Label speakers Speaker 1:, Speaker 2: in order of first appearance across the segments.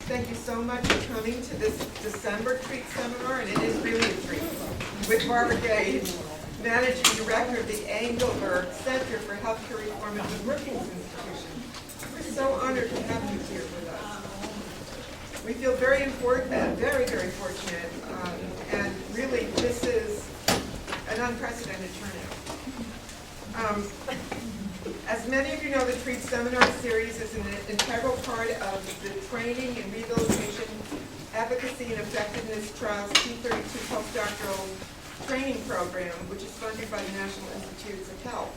Speaker 1: Thank you so much for coming to this December TREET seminar, and it is really a treat, with Barbara Gage, Managing Director of the Engelberg Center for Healthcare Reform at the Brookings Institution. We're so honored to have you here with us. We feel very important, very, very fortunate, and really this is an unprecedented turnout. As many of you know, the TREET seminar series is an integral part of the Training and Rehabilitation, Efficacy and Effectiveness Trials T32 postdoctoral training program, which is funded by the National Institutes of Health.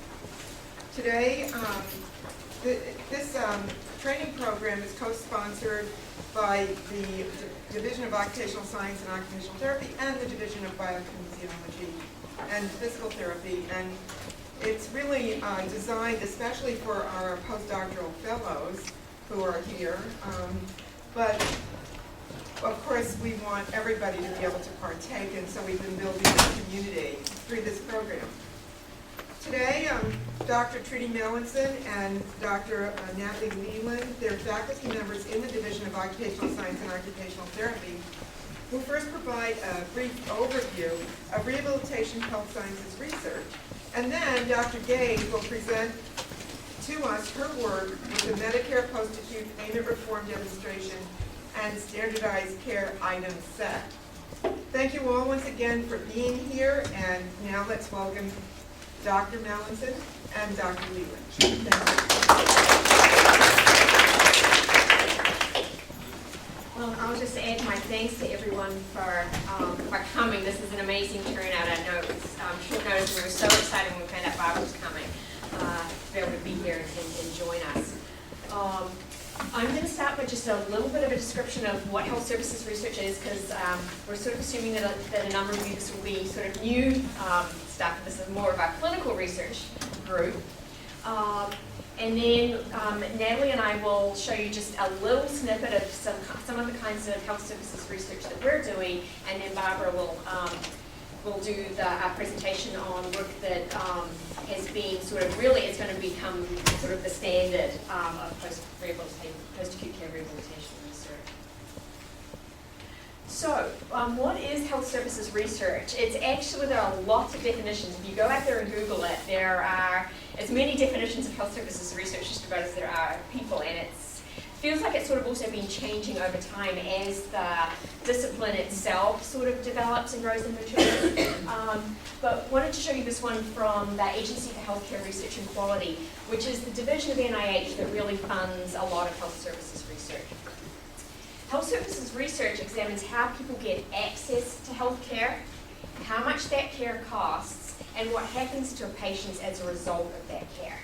Speaker 1: Today, this training program is co-sponsored by the Division of Occupational Science and Occupational Therapy and the Division of Biokinesiology and Physical Therapy. And it's really designed especially for our postdoctoral fellows who are here. But of course, we want everybody to be able to partake, and so we've been building a community through this program. Today, Dr. Treaty Melanson and Dr. Natalie Leland, they're faculty members in the Division of Occupational Science and Occupational Therapy, will first provide a brief overview of rehabilitation health sciences research. And then Dr. Gage will present to us her work with the Medicare post-acute payment reform demonstration and standardized care item set. Thank you all once again for being here, and now let's welcome Dr. Melanson and Dr. Leland. Thank you.
Speaker 2: Well, I'll just add my thanks to everyone for coming. This is an amazing turnout. I know it's short notice, and we were so excited when we found out Barbara was coming to be able to be here and join us. I'm going to start with just a little bit of a description of what health services research is, because we're sort of assuming that a number of you, this will be sort of new stuff. This is more of our clinical research group. And then Natalie and I will show you just a little snippet of some of the kinds of health services research that we're doing, and then Barbara will do our presentation on work that has been sort of really, it's going to become sort of the standard of post-acute care rehabilitation research. So, what is health services research? It's actually, there are lots of definitions. If you go out there and Google it, there are as many definitions of health services research just about as there are people, and it feels like it's sort of also been changing over time as the discipline itself sort of develops and grows and matures. But wanted to show you this one from the Agency for Healthcare Research and Quality, which is the division of NIH that really funds a lot of health services research. Health services research examines how people get access to health care, how much that care costs, and what happens to patients as a result of that care.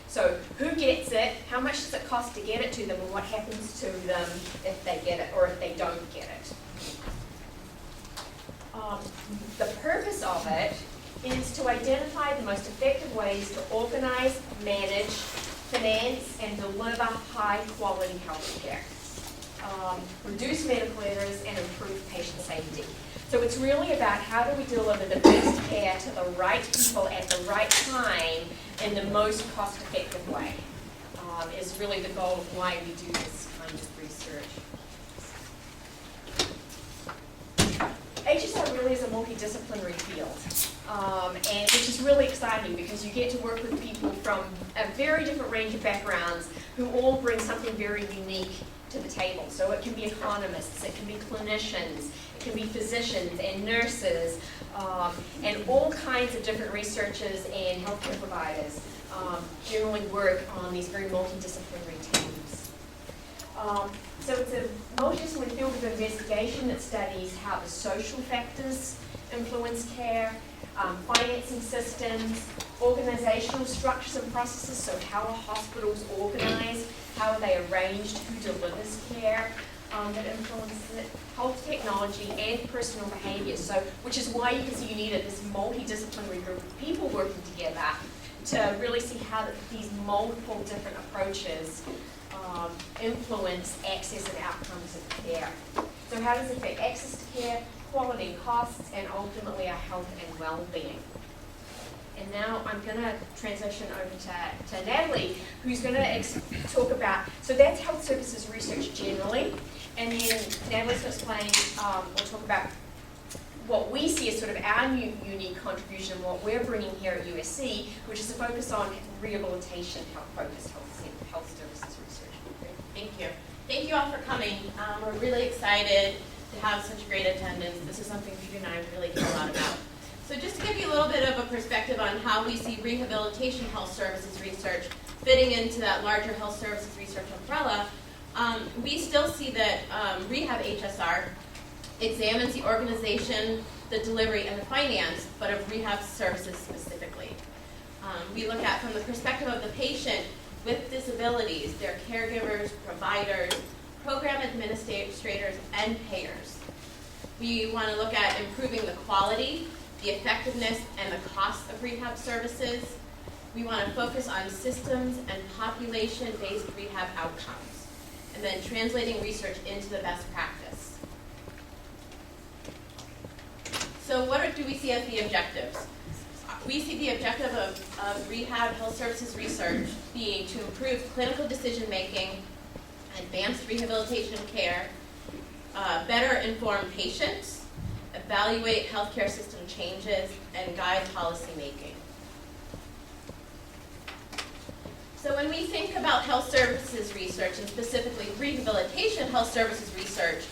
Speaker 2: So who gets it, how much does it cost to get it to them, and what happens to them if they get it or if they don't get it. The purpose of it is to identify the most effective ways to organize, manage, finance, and deliver high-quality health care, reduce medical errors, and improve patient safety. So it's really about how do we deliver the best care to the right people at the right time in the most cost-effective way, is really the goal of why we do this kind of research. HSR really is a multidisciplinary field, and which is really exciting because you get to work with people from a very different range of backgrounds who all bring something very unique to the table. So it can be economists, it can be clinicians, it can be physicians and nurses, and all kinds of different researchers and healthcare providers generally work on these very multidisciplinary teams. So it's a multidisciplinary field of investigation that studies how the social factors influence care, financing systems, organizational structures and processes, so how are hospitals organized, how are they arranged, who delivers care, that influences it, health technology, and personal behavior. So, which is why you can see you needed this multidisciplinary group of people working together to really see how these multiple different approaches influence access and outcomes of care. So how does it affect access to care, quality, costs, and ultimately our health and well-being? And now I'm going to transition over to Natalie, who's going to talk about, so that's health services research generally. And then Natalie's going to explain, we'll talk about what we see as sort of our unique contribution and what we're bringing here at USC, which is a focus on rehabilitation, focused health services research.
Speaker 3: Thank you. Thank you all for coming. We're really excited to have such great attendance. This is something Peter and I really care a lot about. So just to give you a little bit of a perspective on how we see rehabilitation health services research fitting into that larger health services research umbrella, we still see that Rehab HSR examines the organization, the delivery, and the finance, but of rehab services specifically. We look at from the perspective of the patient with disabilities, their caregivers, providers, program administrators, and payers. We want to look at improving the quality, the effectiveness, and the cost of rehab services. We want to focus on systems and population-based rehab outcomes, and then translating research into the best practice. So what do we see as the objectives? We see the objective of rehab health services research being to improve clinical decision-making, advance rehabilitation care, better inform patients, evaluate healthcare system changes, and guide policy making. So when we think about health services research, and specifically rehabilitation health services research,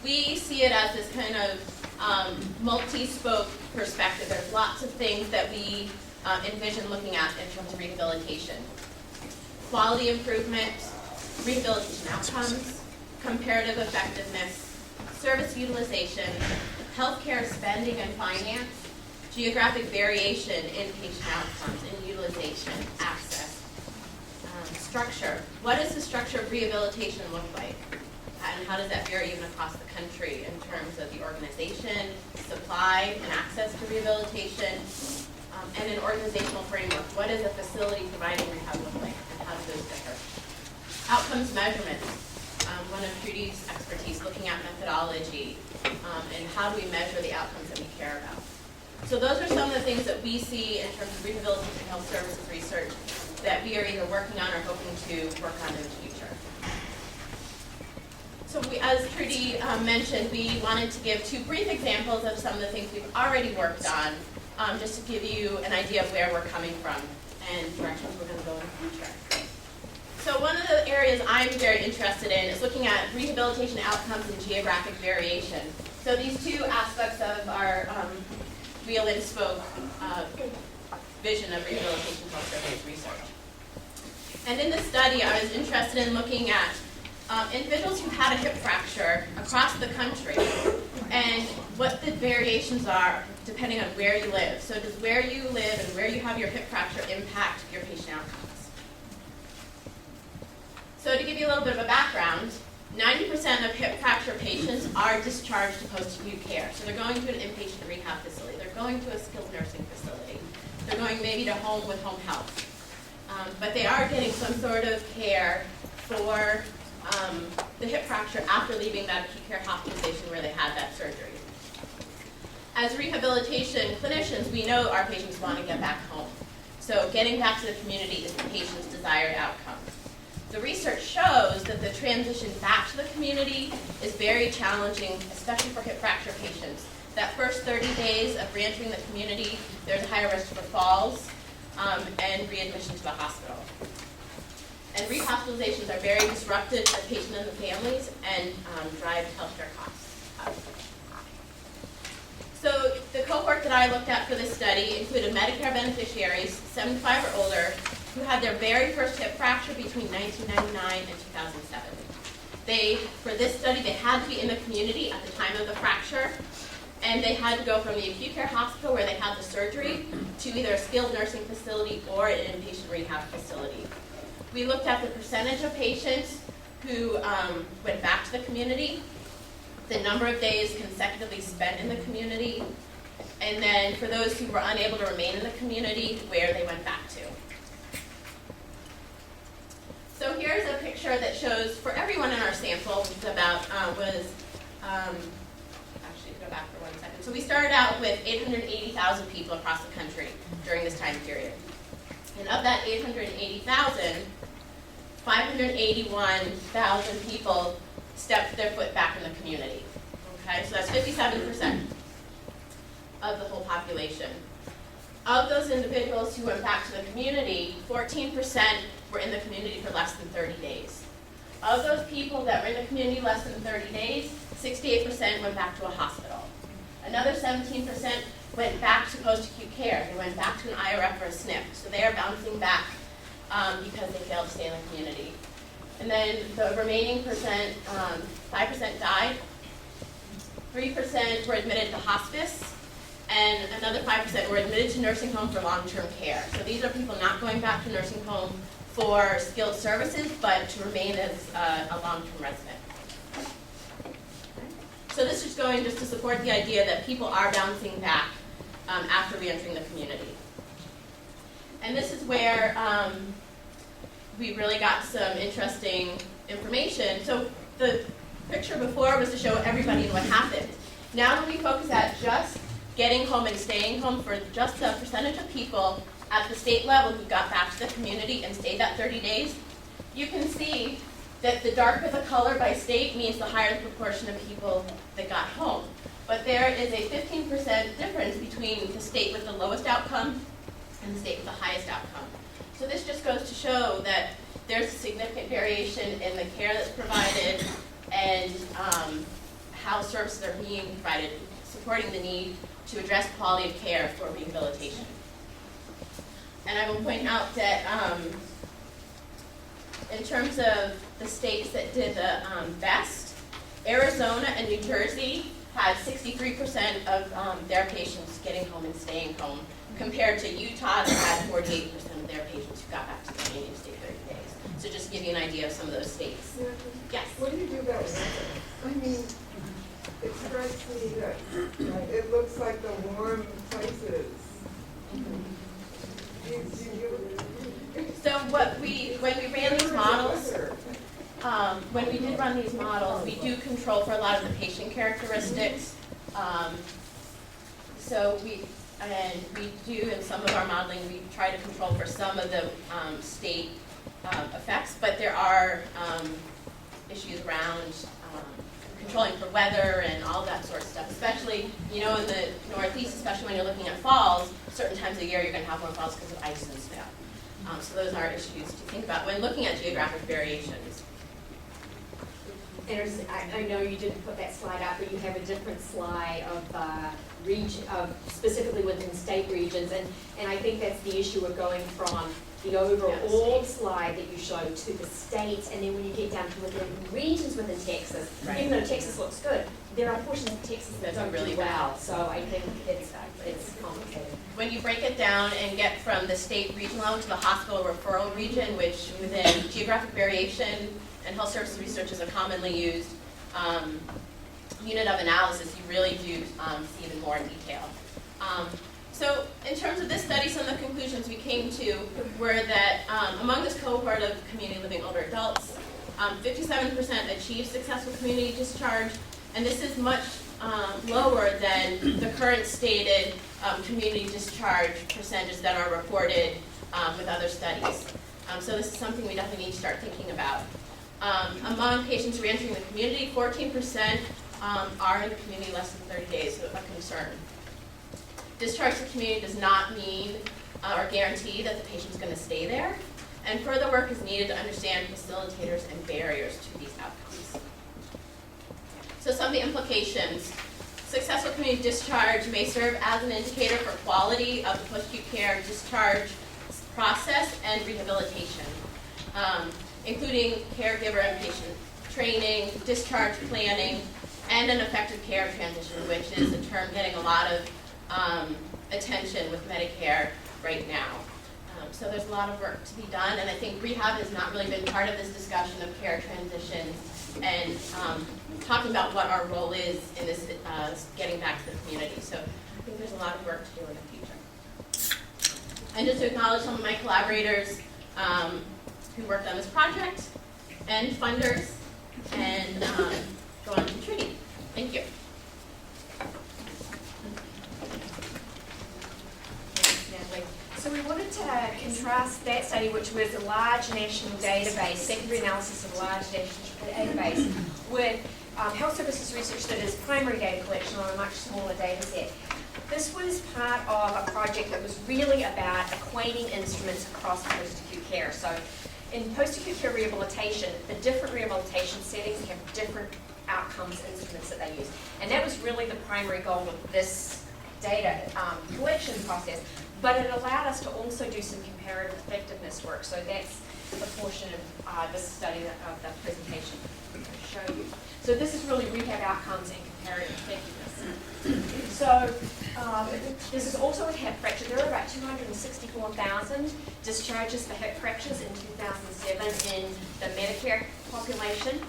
Speaker 3: we see it as this kind of multi-spoke perspective. There's lots of things that we envision looking at in terms of rehabilitation. Quality improvement, rehabilitation outcomes, comparative effectiveness, service utilization, healthcare spending and finance, geographic variation in patient outcomes and utilization, access, structure. What does the structure of rehabilitation look like? And how does that vary even across the country in terms of the organization, supply, and access to rehabilitation, and an organizational framework? What does a facility providing rehab look like, and how do those differ? Outcomes measurement, one of Trudy's expertise, looking at methodology, and how do we measure the outcomes that we care about. So those are some of the things that we see in terms of rehabilitation health services research that we are either working on or hoping to work on in the future. So as Trudy mentioned, we wanted to give two brief examples of some of the things we've already worked on, just to give you an idea of where we're coming from and directions we're going to go in the future. So one of the areas I'm very interested in is looking at rehabilitation outcomes and geographic variation. So these two aspects of our real and spoke vision of rehabilitation health services research. And in this study, I was interested in looking at individuals who had a hip fracture across the country and what the variations are depending on where you live. So does where you live and where you have your hip fracture impact your patient outcomes? So to give you a little bit of a background, 90% of hip fracture patients are discharged to post-acute care. So they're going to an inpatient rehab facility. They're going to a skilled nursing facility. They're going maybe to home with home health. But they are getting some sort of care for the hip fracture after leaving that acute care hospitalization where they had that surgery. As rehabilitation clinicians, we know our patients want to get back home. So getting back to the community is the patient's desired outcome. The research shows that the transition back to the community is very challenging, especially for hip fracture patients. That first 30 days of reentering the community, there's a higher risk for falls and readmission to the hospital. And rehospitalizations are very disruptive to the patient and the families and drive healthcare costs up. So the cohort that I looked at for this study included Medicare beneficiaries, 75 or older, who had their very first hip fracture between 1999 and 2007. For this study, they had to be in the community at the time of the fracture, and they had to go from the acute care hospital where they had the surgery to either a skilled nursing facility or an inpatient rehab facility. We looked at the percentage of patients who went back to the community, the number of days consecutively spent in the community, and then for those who were unable to remain in the community, where they went back to. So here's a picture that shows for everyone in our sample, which actually go back for 1 second. So we started out with 880,000 people across the country during this time period. And of that 880,000, 581,000 people stepped their foot back in the community. Okay, so that's 57% of the whole population. Of those individuals who went back to the community, 14% were in the community for less than 30 days. Of those people that were in the community less than 30 days, 68% went back to a hospital. Another 17% went back to post-acute care. They went back to an IRF or a SNF. So they are bouncing back because they failed to stay in the community. And then the remaining percent, 5% died, 3% were admitted to hospice, and another 5% were admitted to nursing home for long-term care. So these are people not going back to nursing home for skilled services, but to remain as a long-term resident. So this is going just to support the idea that people are bouncing back after re-entering the community. And this is where we really got some interesting information. So the picture before was to show everybody and what happened. Now when we focus at just getting home and staying home for just a percentage of people at the state level who got back to the community and stayed that 30 days, you can see that the darker the color by state means the higher the proportion of people that got home. But there is a 15% difference between the state with the lowest outcome and the state with the highest outcome. So this just goes to show that there's a significant variation in the care that's provided and how services are being provided, supporting the need to address quality of care for rehabilitation. And I will point out that in terms of the states that did the best, Arizona and New Jersey had 63% of their patients getting home and staying home, compared to Utah that had 48% of their patients who got back to the community and stayed 30 days. So just to give you an idea of some of those states.
Speaker 1: Yeah.
Speaker 3: Yes?
Speaker 1: What do you do about weather? I mean, it strikes me that it looks like the warm places.
Speaker 3: So when we ran these models, when we did run these models, we do control for a lot of the patient characteristics. So we do, in some of our modeling, we try to control for some of the state effects, but there are issues around controlling for weather and all that sort of stuff, especially, you know, in the Northeast, especially when you're looking at falls, certain times of the year you're going to have more falls because of ice and snow. So those are issues to think about when looking at geographic variations.
Speaker 4: There's, I know you didn't put that slide out, but you have a different slide of specifically within state regions, and I think that's the issue of going from the overall slide that you showed to the states, and then when you get down to within regions within Texas,
Speaker 3: Right.
Speaker 4: even though Texas looks good, there are portions of Texas that don't
Speaker 3: really
Speaker 4: do well. So I think it's complicated.
Speaker 3: When you break it down and get from the state region level to the hospital referral region, which within geographic variation and health services research is a commonly used unit of analysis, you really do see even more in detail. So in terms of this study, some of the conclusions we came to were that among this cohort of community living older adults, 57% achieved successful community discharge, and this is much lower than the current stated community discharge percentages that are reported with other studies. So this is something we definitely need to start thinking about. Among patients re-entering the community, 14% are in the community less than 30 days, so a concern. Discharge to the community does not mean or guarantee that the patient's going to stay there, and further work is needed to understand facilitators and barriers to these outcomes. So some of the implications. Successful community discharge may serve as an indicator for quality of the post-acute care discharge process and rehabilitation, including caregiver and patient training, discharge planning, and an effective care transition, which is a term getting a lot of attention with Medicare right now. So there's a lot of work to be done, and I think rehab has not really been part of this discussion of care transitions and talking about what our role is in this getting back to the community. So I think there's a lot of work to do in the future. And just to acknowledge some of my collaborators who worked on this project, and funders, and go on to Trinity. Thank you.
Speaker 2: So we wanted to contrast that study, which was a large national database, secondary analysis of a large national database, with health services research that is primary data collection on a much smaller data set. This was part of a project that was really about acquainting instruments across post-acute care. So in post-acute care rehabilitation, the different rehabilitation settings have different outcomes instruments that they use. And that was really the primary goal of this data collection process. But it allowed us to also do some comparative effectiveness work. So that's the portion of this study of the presentation I'm going to show you. So this is really rehab outcomes and comparative effectiveness. So this is also a hip fracture. There are about 264,000 discharges for hip fractures in 2007 in the Medicare population.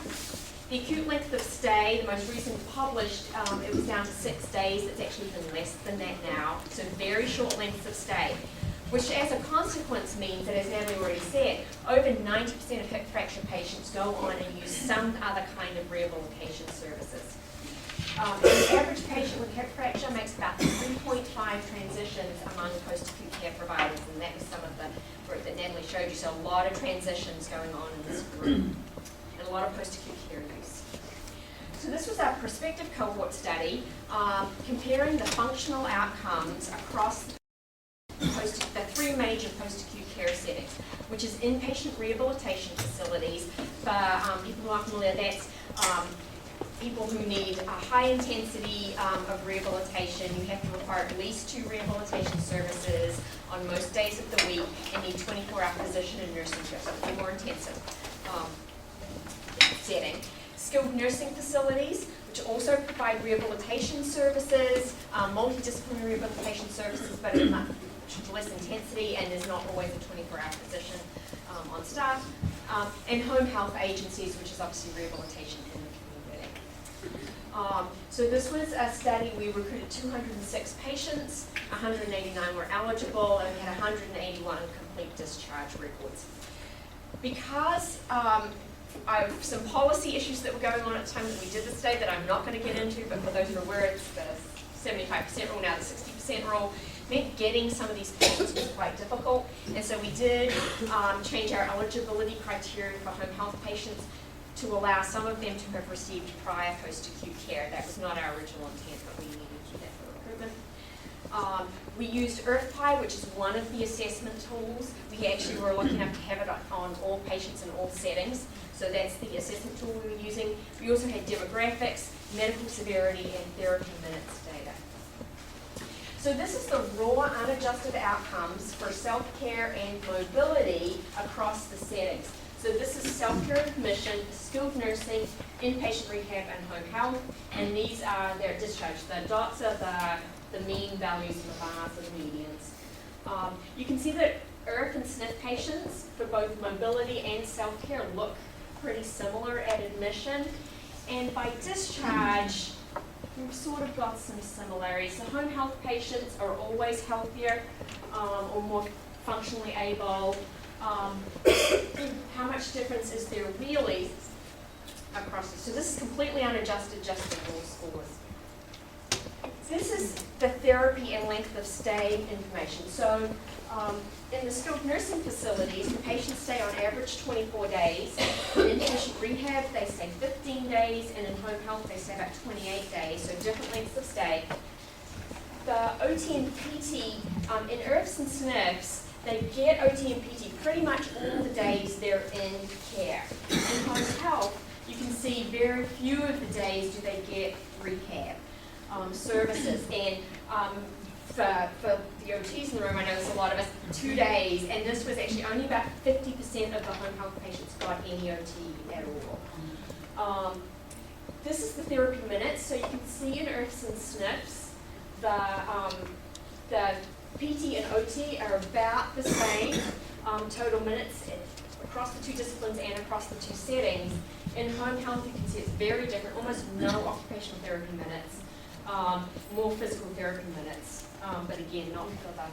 Speaker 2: The acute length of stay, the most recent published, it was down to 6 days. It's actually been less than that now. So very short lengths of stay, which as a consequence means that, as Natalie already said, over 90% of hip fracture patients go on and use some other kind of rehabilitation services. The average patient with hip fracture makes about 3.5 transitions among post-acute care providers, and that was some of the work that Natalie showed you. So a lot of transitions going on in this group, and a lot of post-acute care use. So this was our prospective cohort study comparing the functional outcomes across the 3 major post-acute care settings, which is inpatient rehabilitation facilities. For people who aren't familiar, that's people who need a high intensity of rehabilitation. You have to require at least 2 rehabilitation services on most days of the week and need 24-hour physician and nursing care, so it's a more intensive setting. Skilled nursing facilities, which also provide rehabilitation services, multidisciplinary rehabilitation services, but at much less intensity, and there's not always a 24-hour physician on staff. And home health agencies, which is obviously rehabilitation in the community. So this was a study. We recruited 206 patients, 189 were eligible, and we had 181 complete discharge records. Because of some policy issues that were going on at the time that we did the study that I'm not going to get into, but for those who are aware, it's the 75% rule, now the 60% rule, meant getting some of these patients was quite difficult. And so we did change our eligibility criteria for home health patients to allow some of them to have received prior post-acute care. That was not our original intent, but we needed to do that for recruitment. We used IRFPI, which is one of the assessment tools. We actually were lucky enough to have it on all patients in all settings. So that's the assessment tool we were using. We also had demographics, medical severity, and therapy minutes data. So this is the raw unadjusted outcomes for self-care and mobility across the settings. So this is self-care admission, skilled nursing, inpatient rehab, and home health. And these are their discharge. The dots are the mean values, and the bars are the medians. You can see that IRF and SNF patients for both mobility and self-care look pretty similar at admission. And by discharge, we've sort of got some similarities. So home health patients are always healthier or more functionally able. How much difference is there really across this? So this is completely unadjusted, just the raw scores. This is the therapy and length of stay information. So in the skilled nursing facilities, the patients stay on average 24 days. In inpatient rehab, they stay 15 days, and in home health, they stay about 28 days, so different lengths of stay. The OT and PT, in IRFs and SNFs, they get OT and PT pretty much all the days they're in care. In home health, you can see very few of the days do they get rehab services. And for the OTs in the room, I know there's a lot of us, 2 days, and this was actually only about 50% of the home health patients got any OT at all. This is the therapy minutes, so you can see in IRFs and SNFs, the PT and OT are about the same total minutes across the 2 disciplines and across the 2 settings. In home health, you can see it's very different, almost no occupational therapy minutes, more physical therapy minutes, but again, not for about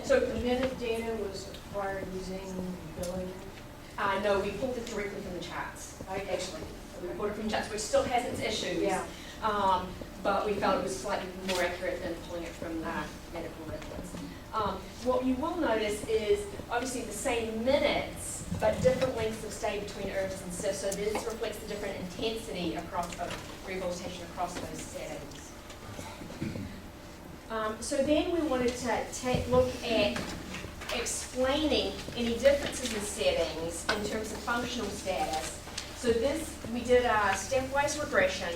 Speaker 2: the
Speaker 5: So the minute data was acquired using billing?
Speaker 2: no, we pulled it directly from the charts. Actually, we pulled it from charts, which still has its issues.
Speaker 5: Yeah.
Speaker 2: But we felt it was slightly more accurate than pulling it from the medical records. What you will notice is obviously the same minutes, but different lengths of stay between IRFs and SIFs. So this reflects the different intensity across of rehabilitation across those settings. So then we wanted to look at explaining any differences in settings in terms of functional status. So this, we did a stepwise regression,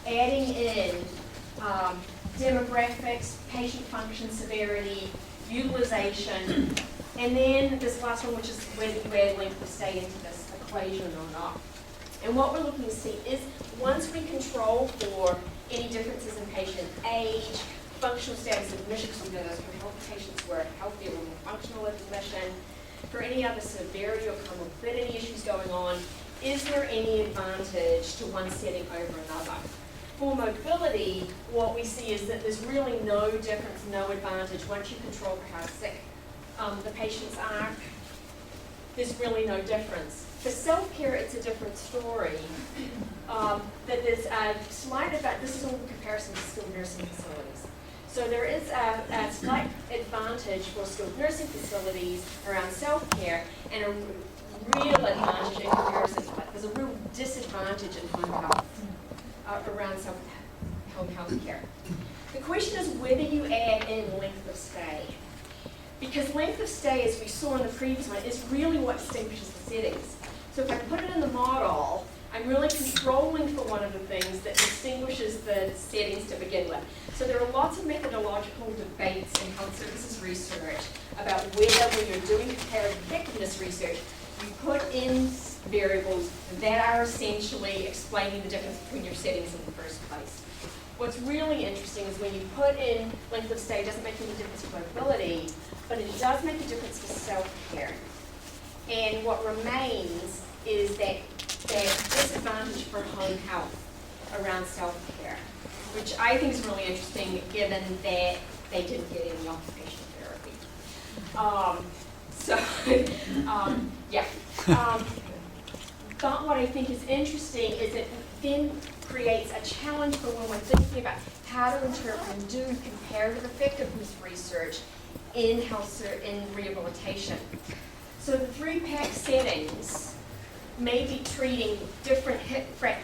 Speaker 2: adding in demographics, patient function severity, utilization, and then this last one, which is whether you add length of stay into this equation or not. And what we're looking to see is once we control for any differences in patient age, functional status of admission, so we know those patients were healthy or more functional at admission, for any other severity or comorbidity issues going on, is there any advantage to one setting over another? For mobility, what we see is that there's really no difference, no advantage once you control for how sick the patients are. There's really no difference. For self-care, it's a different story. That there's a slight about, this is all in comparison to skilled nursing facilities. So there is a slight advantage for skilled nursing facilities around self-care and a real advantage in comparison, but there's a real disadvantage in home health around home health care. The question is whether you add in length of stay. Because length of stay, as we saw in the previous one, is really what distinguishes the settings. So if I put it in the model, I'm really controlling for one of the things that distinguishes the settings to begin with. So there are lots of methodological debates in health services research about whether when you're doing comparative effectiveness research, you put in variables that are essentially explaining the difference between your settings in the first place. What's really interesting is when you put in length of stay, it doesn't make any difference for mobility, but it does make a difference for self-care. And what remains is that disadvantage for home health around self-care, which I think is really interesting given that they didn't get any occupational therapy. But what I think is interesting is it then creates a challenge for when we're thinking about how to interpret and do comparative effectiveness research in in rehabilitation. So the 3-pack settings may be treating different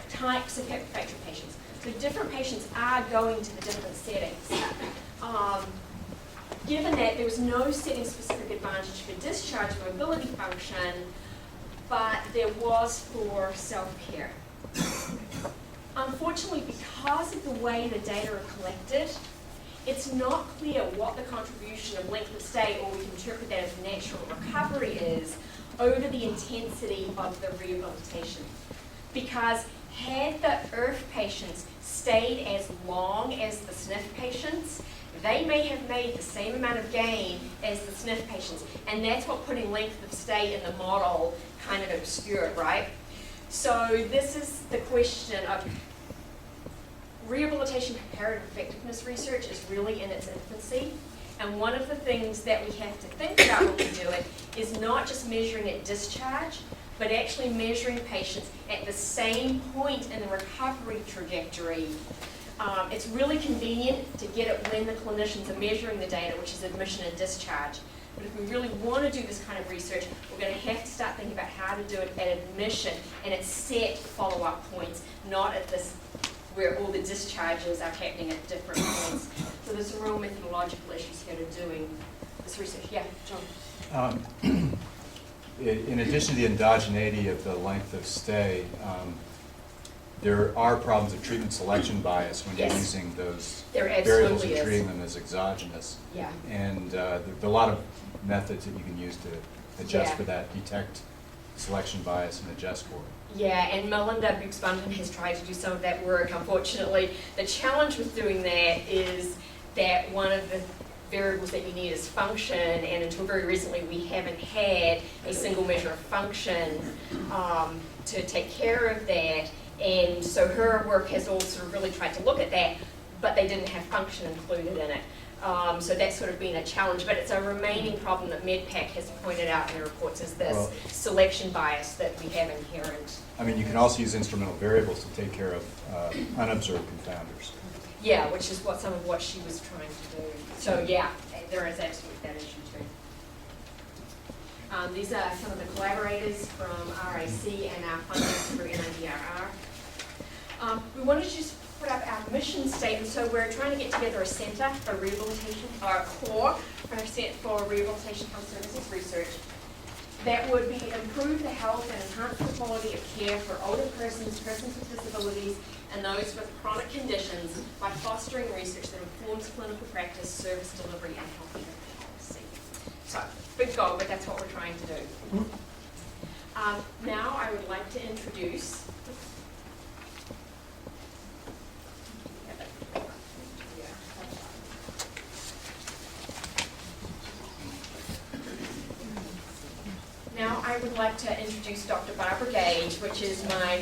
Speaker 2: types of hip fracture patients. So different patients are going to the different settings. Given that there was no setting-specific advantage for discharge mobility function, but there was for self-care. Unfortunately, because of the way the data are collected, it's not clear what the contribution of length of stay, or we can interpret that as natural recovery, is over the intensity of the rehabilitation. Because had the IRF patients stayed as long as the SNF patients, they may have made the same amount of gain as the SNF patients. And that's what putting length of stay in the model kind of obscured, right? So this is the question of rehabilitation comparative effectiveness research is really in its infancy. And one of the things that we have to think about when we do it is not just measuring at discharge, but actually measuring patients at the same point in the recovery trajectory. It's really convenient to get it when the clinicians are measuring the data, which is admission and discharge. But if we really want to do this kind of research, we're going to have to start thinking about how to do it at admission and at set follow-up points, not at this where all the discharges are happening at different points. So there's some real methodological issues here to doing this research. Yeah, John.
Speaker 6: In addition to the endogeneity of the length of stay, there are problems of treatment selection bias when you're using those variables and treating them as exogenous.
Speaker 2: Yeah.
Speaker 6: And there are a lot of methods that you can use to adjust for that, detect selection bias and adjust for it.
Speaker 2: Yeah, and Melinda Buxbaum has tried to do some of that work. Unfortunately, the challenge with doing that is that one of the variables that you need is function, and until very recently we haven't had a single measure of function to take care of that. And so her work has also really tried to look at that, but they didn't have function included in it. So that's sort of been a challenge, but it's a remaining problem that MedPAC has pointed out in their reports, is this selection bias that we have inherent.
Speaker 6: I mean, you can also use instrumental variables to take care of unobserved confounders.
Speaker 2: Yeah, which is some of what she was trying to do. So yeah, there is absolutely that issue too. These are some of the collaborators from RAC and our funding through NIDRR. We wanted to just put up our mission statement. So we're trying to get together a centre for rehabilitation, or a core for rehabilitation health services research that would improve the health and enhance the quality of care for older persons, persons with disabilities, and those with chronic conditions by fostering research that informs clinical practice, service delivery, and healthcare policy. So, big goal, but that's what we're trying to do. Now I would like to introduce Dr. Barbara Gage, which is my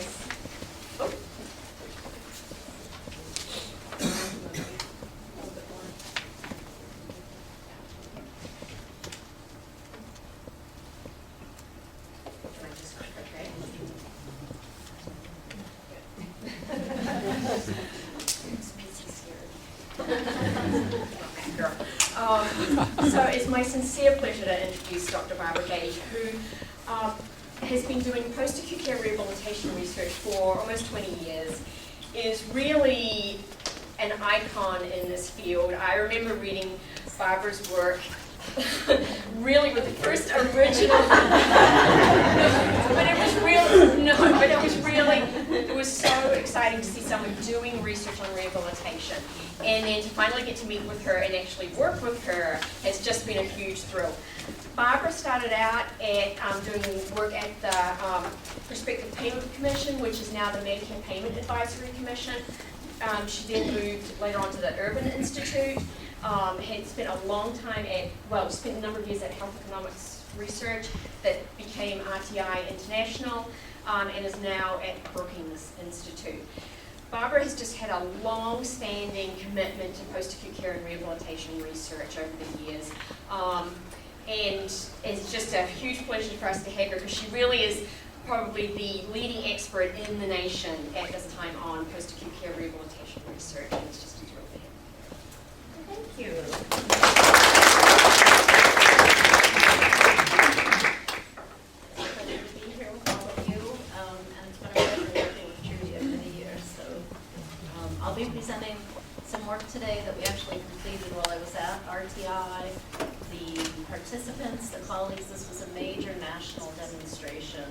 Speaker 2: so it's my sincere pleasure to introduce Dr. Barbara Gage, who has been doing post-acute care rehabilitation research for almost 20 years, is really an icon in this field. I remember reading Barbara's work really with the first original, it was so exciting to see someone doing research on rehabilitation. And then to finally get to meet with her and actually work with her has just been a huge thrill. Barbara started out at doing work at the Prospective Payment Commission, which is now the Medicare Payment Advisory Commission. She then moved later on to the Urban Institute. Had spent a long time spent a number of years at Health Economics Research that became RTI International, and is now at Brookings Institute. Barbara has just had a long-standing commitment to post-acute care and rehabilitation research over the years. And it's just a huge pleasure for us to have her, because she really is probably the leading expert in the nation at this time on post-acute care rehabilitation research, and it's just a thrill to have her. Thank you.
Speaker 7: Pleasure to be here with all of you, and it's been a pleasure working with Trudy over the years. So I'll be presenting some work today that we actually completed while I was at RTI. The participants, the colleagues, this was a major national demonstration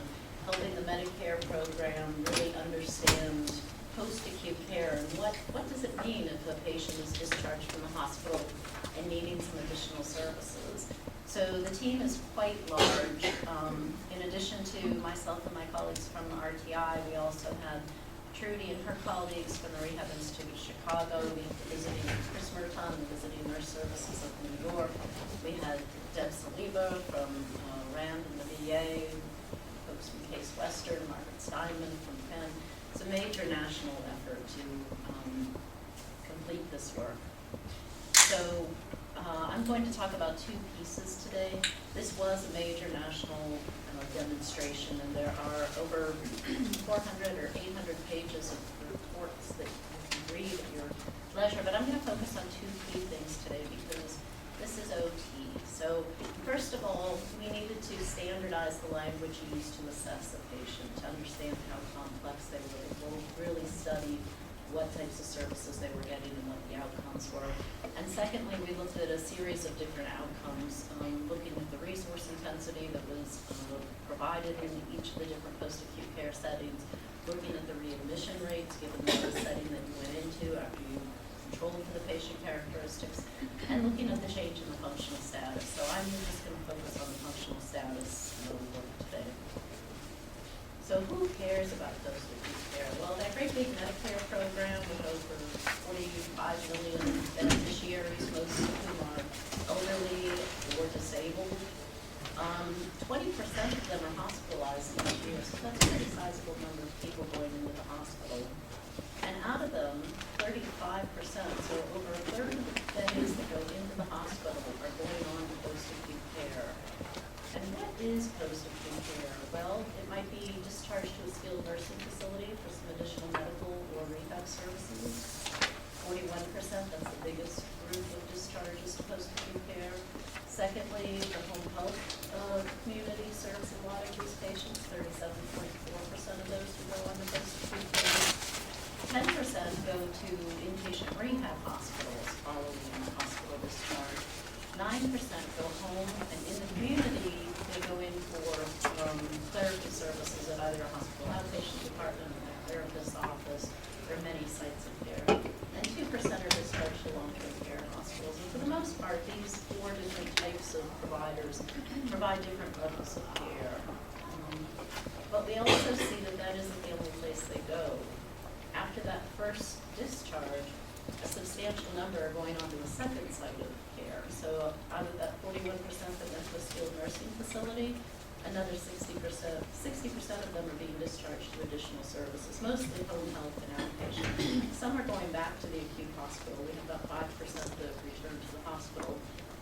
Speaker 7: helping the Medicare program really understand post-acute care and what does it mean if a patient is discharged from the hospital and needing some additional services. So the team is quite large. In addition to myself and my colleagues from the RTI, we also had Trudy and her colleagues from the Rehab Institute of Chicago. We had visiting Chris Merton, the Visiting Nurse Services of New York. We had Deb Saliba from RAND and the VA, folks from Case Western, Margaret Steinman from Penn. It's a major national effort to complete this work. So I'm going to talk about two pieces today. This was a major national demonstration, and there are over 400 or 800 pages of reports that you can read at your leisure. But I'm going to focus on two key things today because this is OT. So first of all, we needed to standardize the language used to assess a patient, to understand how complex they were. We'll really study what types of services they were getting and what the outcomes were. And secondly, we looked at a series of different outcomes, looking at the resource intensity that was provided in each of the different post-acute care settings, looking at the readmission rates given the setting that you went into after you controlled for the patient characteristics, and looking at the change in the functional status. So I'm just going to focus on the functional status of the work today. So who cares about post-acute care? Well, that great big Medicare program with over 45 million beneficiaries, most of whom are elderly or disabled. 20% of them are hospitalized each year, so that's a pretty sizable number of people going into the hospital. And out of them, 35%, so over a third of the days that go into the hospital are going on to post-acute care. And what is post-acute care? Well, it might be discharged to a skilled nursing facility for some additional medical or rehab services. 41% that's the biggest group of discharges to post-acute care. Secondly, the home health community serves a lot of these patients, 37.4% of those who go on to post-acute care. 10% go to inpatient rehab hospitals following hospital discharge. 9% go home, and in the community, they go in for therapy services at either a hospital outpatient department, a therapist's office, or many sites of care. And 2% are discharged to long-term care hospitals. And for the most part, these 4 different types of providers provide different levels of care. But we also see that that isn't the only place they go. After that first discharge, a substantial number are going on to a second site of care. So out of that 41% that went to a skilled nursing facility, another 60% of them are being discharged to additional services, mostly home health and outpatient. Some are going back to the acute hospital. We have about 5% that return to the hospital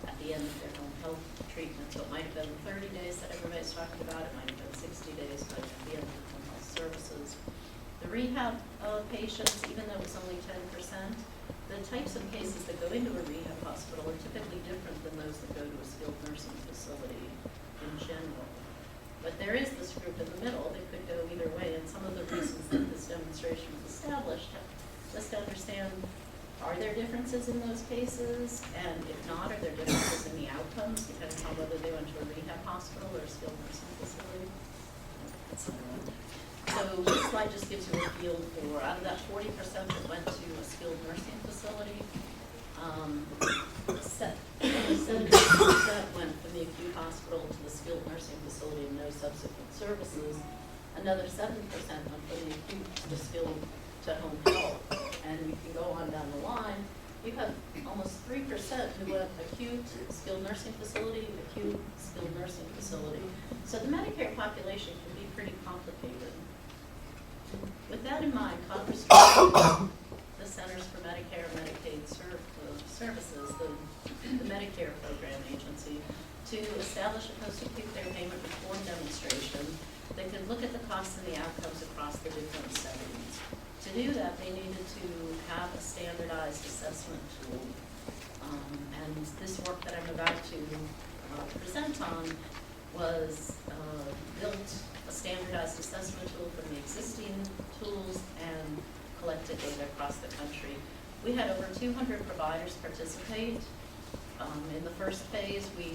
Speaker 7: at the end of their home health treatment. So it might have been 30 days that everybody's talking about. It might have been 60 days, but at the end of the home health services. The rehab patients, even though it's only 10%, the types of cases that go into a rehab hospital are typically different than those that go to a skilled nursing facility in general. But there is this group in the middle that could go either way, and some of the reasons that this demonstration was established, just to understand, are there differences in those cases? And if not, are there differences in the outcomes, depending on whether they went to a rehab hospital or a skilled nursing facility? So this slide just gives you a feel for, out of that 40% that went to a skilled nursing facility, 70% went from the acute hospital to the skilled nursing facility and no subsequent services. Another 7% went from the acute to skilled to home health. And we can go on down the line. You have almost 3% who went acute, skilled nursing facility, acute, skilled nursing facility. So the Medicare population can be pretty complicated. With that in mind, Congress created the Centers for Medicare and Medicaid Services, the Medicare program agency, to establish a post-acute care payment reform demonstration that could look at the costs and the outcomes across the different settings. To do that, they needed to have a standardized assessment tool. And this work that I'm about to present on was built a standardized assessment tool from the existing tools and collected data across the country. We had over 200 providers participate. In the first phase, we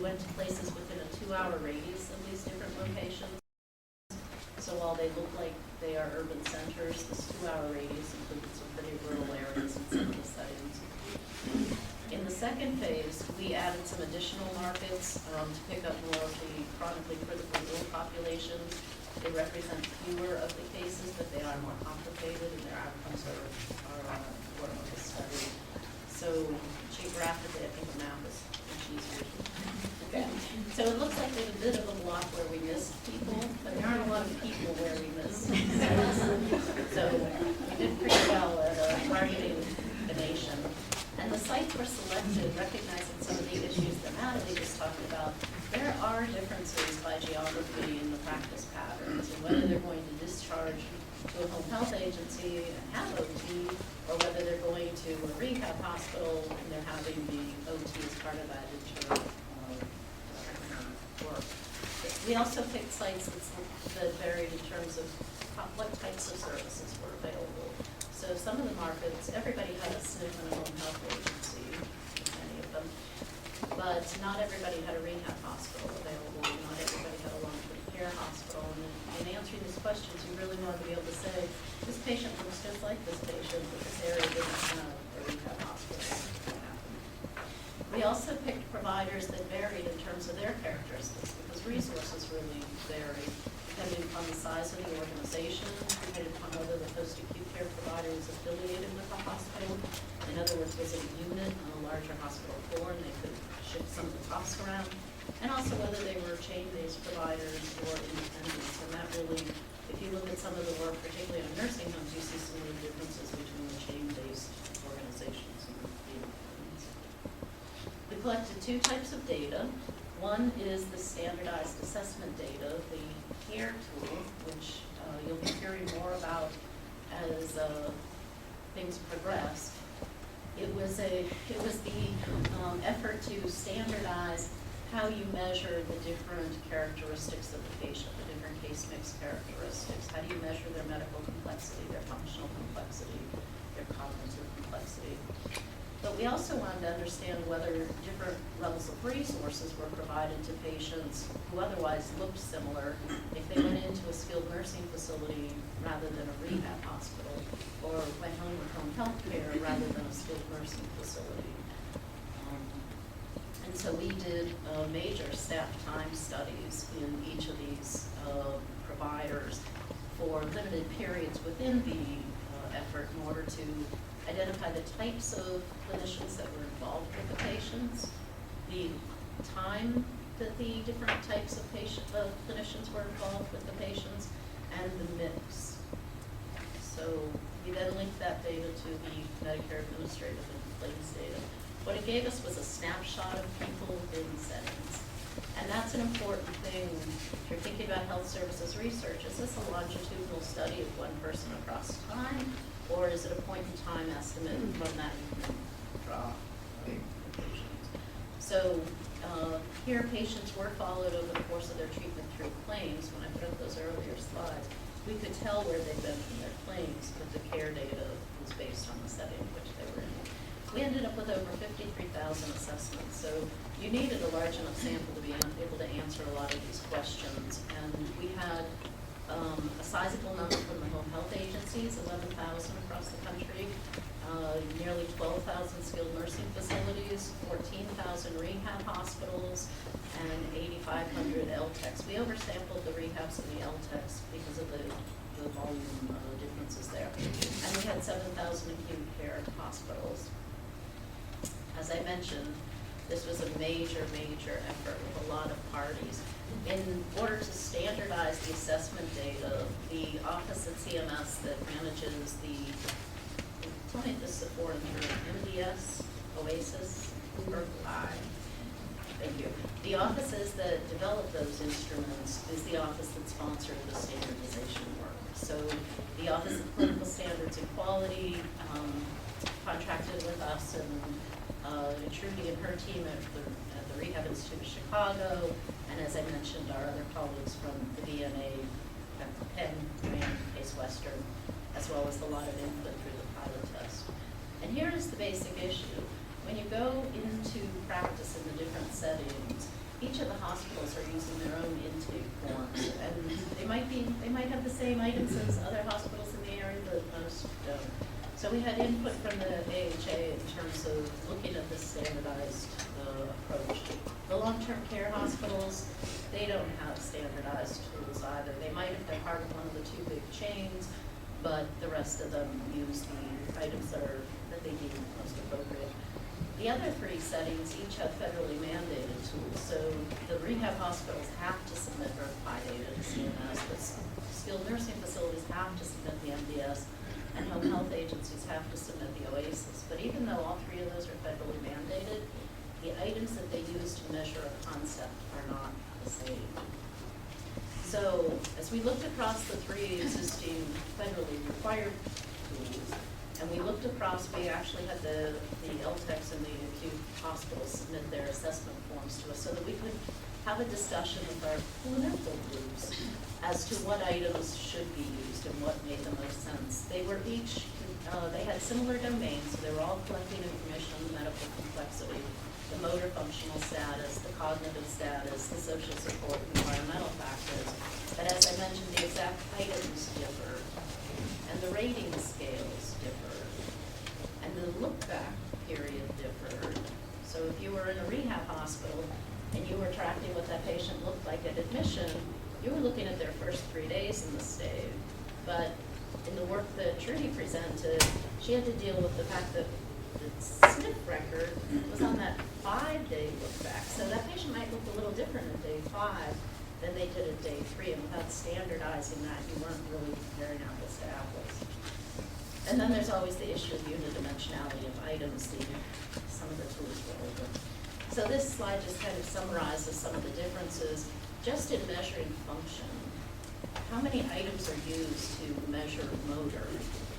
Speaker 7: went to places within a 2-hour radius of these different locations. So while they look like they are urban centers, this 2-hour radius included some pretty rural areas in some of the settings. In the second phase, we added some additional markets to pick up more of the chronically critically ill population. They represent fewer of the cases, but they are more complicated and their outcomes are more of a study. So geographically, I think the map is much easier. Okay. So it looks like there's a bit of a block where we missed people, but there aren't a lot of people where we missed. So we did pretty well at targeting the nation. And the sites were selected recognizing some of the issues that Natalie was talking about. There are differences by geography in the practice patterns and whether they're going to discharge to a home health agency and have OT, or whether they're going to a rehab hospital and they're having the OT as part of that interim work. We also picked sites that varied in terms of what types of services were available. So some of the markets, everybody had a SNF and a home health agency, many of them, but not everybody had a rehab hospital available, not everybody had a long-term care hospital. And in answering these questions, you really want to be able to say, this patient looks just like this patient, but this area didn't have a rehab hospital. We also picked providers that varied in terms of their characteristics, because resources really vary depending upon the size of the organization, depending upon whether the post-acute care provider was affiliated with the hospital. In other words, was it a unit on a larger hospital floor and they could shift some of the costs around, and also whether they were chain-based providers or independents. And that really, if you look at some of the work, particularly on nursing homes, you see some of the differences between the chain-based organizations and the independents. We collected 2 types of data. One is the standardized assessment data, the CARE tool, which you'll be hearing more about as things progressed, it was the effort to standardize how you measure the different characteristics of the patient, the different case mix characteristics. How do you measure their medical complexity, their functional complexity, their cognitive complexity? But we also wanted to understand whether different levels of resources were provided to patients who otherwise looked similar if they went into a skilled nursing facility rather than a rehab hospital, or went home with home health care rather than a skilled nursing facility. And so we did major staff time studies in each of these providers for limited periods within the effort in order to identify the types of clinicians that were involved with the patients, the time that the different types of clinicians were involved with the patients, and the mix. So we then linked that data to the Medicare administrative and claims data. What it gave us was a snapshot of people in settings. And that's an important thing if you're thinking about health services research. Is this a longitudinal study of one person across time, or is it a point-in-time estimate from that you can draw conclusions? So here patients were followed over the course of their treatment through claims. When I put up those earlier slides, we could tell where they'd been from their claims, but the care data was based on the setting in which they were in. We ended up with over 53,000 assessments, so you needed a large enough sample to be able to answer a lot of these questions. And we had a sizable number from the home health agencies, 11,000 across the country, nearly 12,000 skilled nursing facilities, 14,000 rehab hospitals, and 8,500 LTECs. We oversampled the rehabs and the LTECs because of the volume differences there. And we had 7,000 acute care hospitals. As I mentioned, this was a major, major effort with a lot of parties. In order to standardize the assessment data, the office at CMS that manages tell me if this is a foreign term, MDS, OASIS, or thank you. The offices that develop those instruments is the office that sponsored the standardization work. So the Office of Clinical Standards and Quality contracted with us, and Trudy and her team at the Rehab Institute of Chicago, and as I mentioned, our other colleagues from the VNA, Penn, Rand, Case Western, as well as a lot of input through the pilot test. And here is the basic issue. When you go into practice in the different settings, each of the hospitals are using their own intake forms, and they might have the same items as other hospitals in the area, but most don't. So we had input from the AHA in terms of looking at this standardized approach. The long-term care hospitals, they don't have standardized tools either. They might if they're part of one of the two big chains, but the rest of them use the items that they deem most appropriate. The other three settings each have federally mandated tools. So the rehab hospitals have to submit RFI data to CMS, but skilled nursing facilities have to submit the MDS, and home health agencies have to submit the OASIS. But even though all three of those are federally mandated, the items that they use to measure a concept are not the same. So as we looked across the three existing federally required tools, and we looked across, we actually had the LTECs and the acute hospitals submit their assessment forms to us so that we could have a discussion with our clinical groups as to what items should be used and what made the most sense. They were each, they had similar domains, so they were all collecting information on the medical complexity, the motor functional status, the cognitive status, the social support, and environmental factors. But as I mentioned, the exact items differed, and the rating scales differed, and the look-back period differed. So if you were in a rehab hospital and you were tracking what that patient looked like at admission, you were looking at their first 3 days in the stay. But in the work that Trudy presented, she had to deal with the fact that the SNP record was on that 5-day look back. So that patient might look a little different at day 5 than they did at day 3. And without standardizing that, you weren't really comparing apples to apples. And then there's always the issue of unidimensionality of items. Some of the tools were over. So this slide just kind of summarizes some of the differences just in measuring function. How many items are used to measure motor?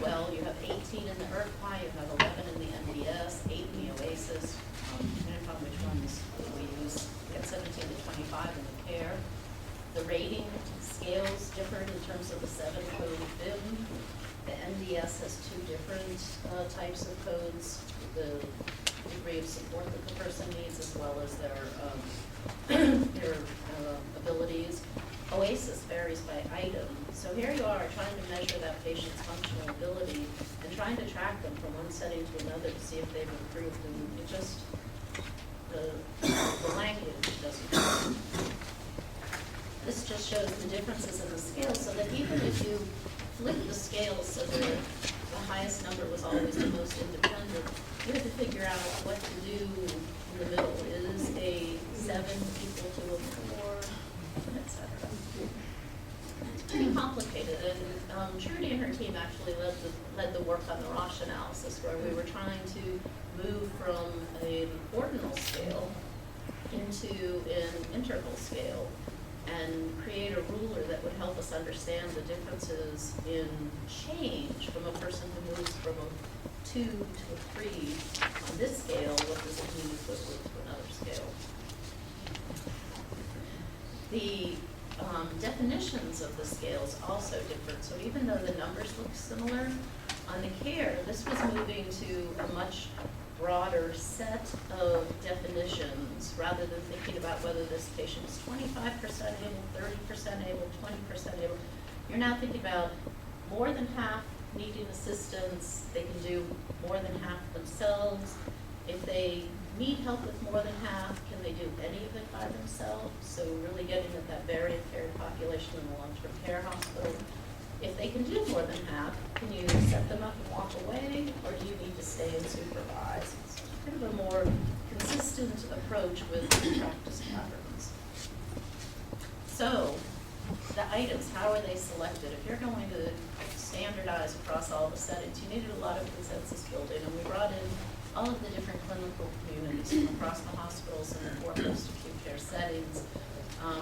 Speaker 7: well. You have 18 in the IRFI, you have 11 in the MDS, 8 in the OASIS, depending on which ones we use. We have 17 to 25 in the care. The rating scales differ in terms of the 7-code BIM. The MDS has 2 different types of codes, the degree of support that the person needs as well as their abilities. OASIS varies by item. So here you are trying to measure that patient's functional ability and trying to track them from one setting to another to see if they've improved, and it just, the language doesn't work. This just shows the differences in the scale, so that even if you flip the scales so that the highest number was always the most independent, you had to figure out what to do in the middle. Is a 7 equal to a 4, etc. It's pretty complicated, and Trudy and her team actually led the work on the Roche analysis, where we were trying to move from an ordinal scale into an interval scale and create a ruler that would help us understand the differences in change from a person who moves from a 2 to a 3 on this scale. What does it mean equivalent to another scale? The definitions of the scales also differed. So even though the numbers look similar, on the care, this was moving to a much broader set of definitions rather than thinking about whether this patient is 25% able, 30% able, 20% able. You're now thinking about more than half needing assistance. They can do more than half themselves. If they need help with more than half, can they do any of it by themselves? So really getting at that very impaired population in the long-term care hospital. If they can do more than half, can you set them up and walk away, or do you need to stay and supervise? It's kind of a more consistent approach with practice patterns. So, the items, how are they selected? If you're going to standardize across all the settings, you needed a lot of consensus building, and we brought in all of the different clinical communities from across the hospitals and the 4 post-acute care settings.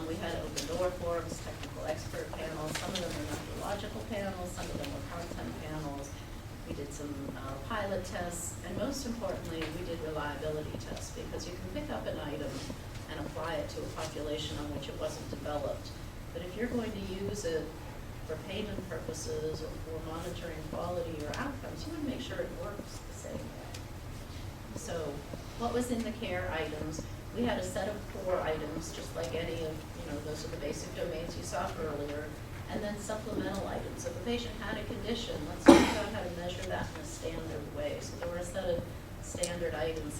Speaker 7: We had open door forums, technical expert panels. Some of them were methodological panels, some of them were content panels. We did some pilot tests, and most importantly, we did reliability tests, because you can pick up an item and apply it to a population on which it wasn't developed. But if you're going to use it for payment purposes or for monitoring quality or outcomes, you want to make sure it works the same way. So what was in the care items? We had a set of 4 items, just like any of, those are the basic domains you saw earlier, and then supplemental items. If a patient had a condition, let's talk about how to measure that in a standard way. So there were a set of standard items.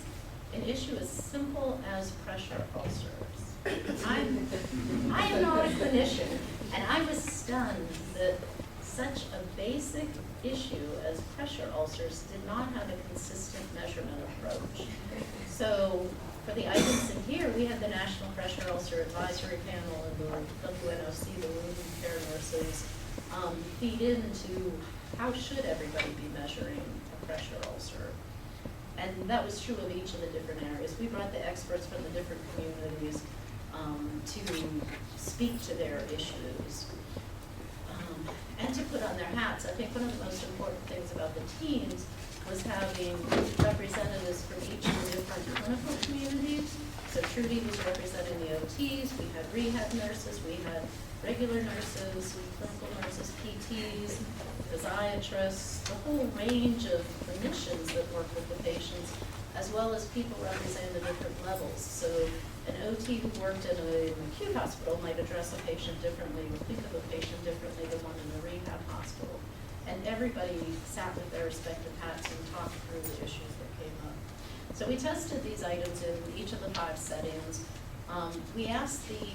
Speaker 7: An issue as simple as pressure ulcers. I am not a clinician, and I was stunned that such a basic issue as pressure ulcers did not have a consistent measurement approach. So for the items in here, we had the National Pressure Ulcer Advisory Panel and the WNOC, the wound care nurses, feed into how should everybody be measuring a pressure ulcer. And that was true of each of the different areas. We brought the experts from the different communities to speak to their issues and to put on their hats. I think one of the most important things about the teams was having representatives from each of the different clinical communities. So Trudy was representing the OTs, we had rehab nurses, we had regular nurses, clinical nurses, PTs, physiatrists, the whole range of clinicians that work with the patients, as well as people representing the different levels. So an OT who worked in an acute hospital might address a patient differently, or think of a patient differently than one in a rehab hospital. And everybody sat with their respective hats and talked through the issues that came up. So we tested these items in each of the 5 settings. We asked the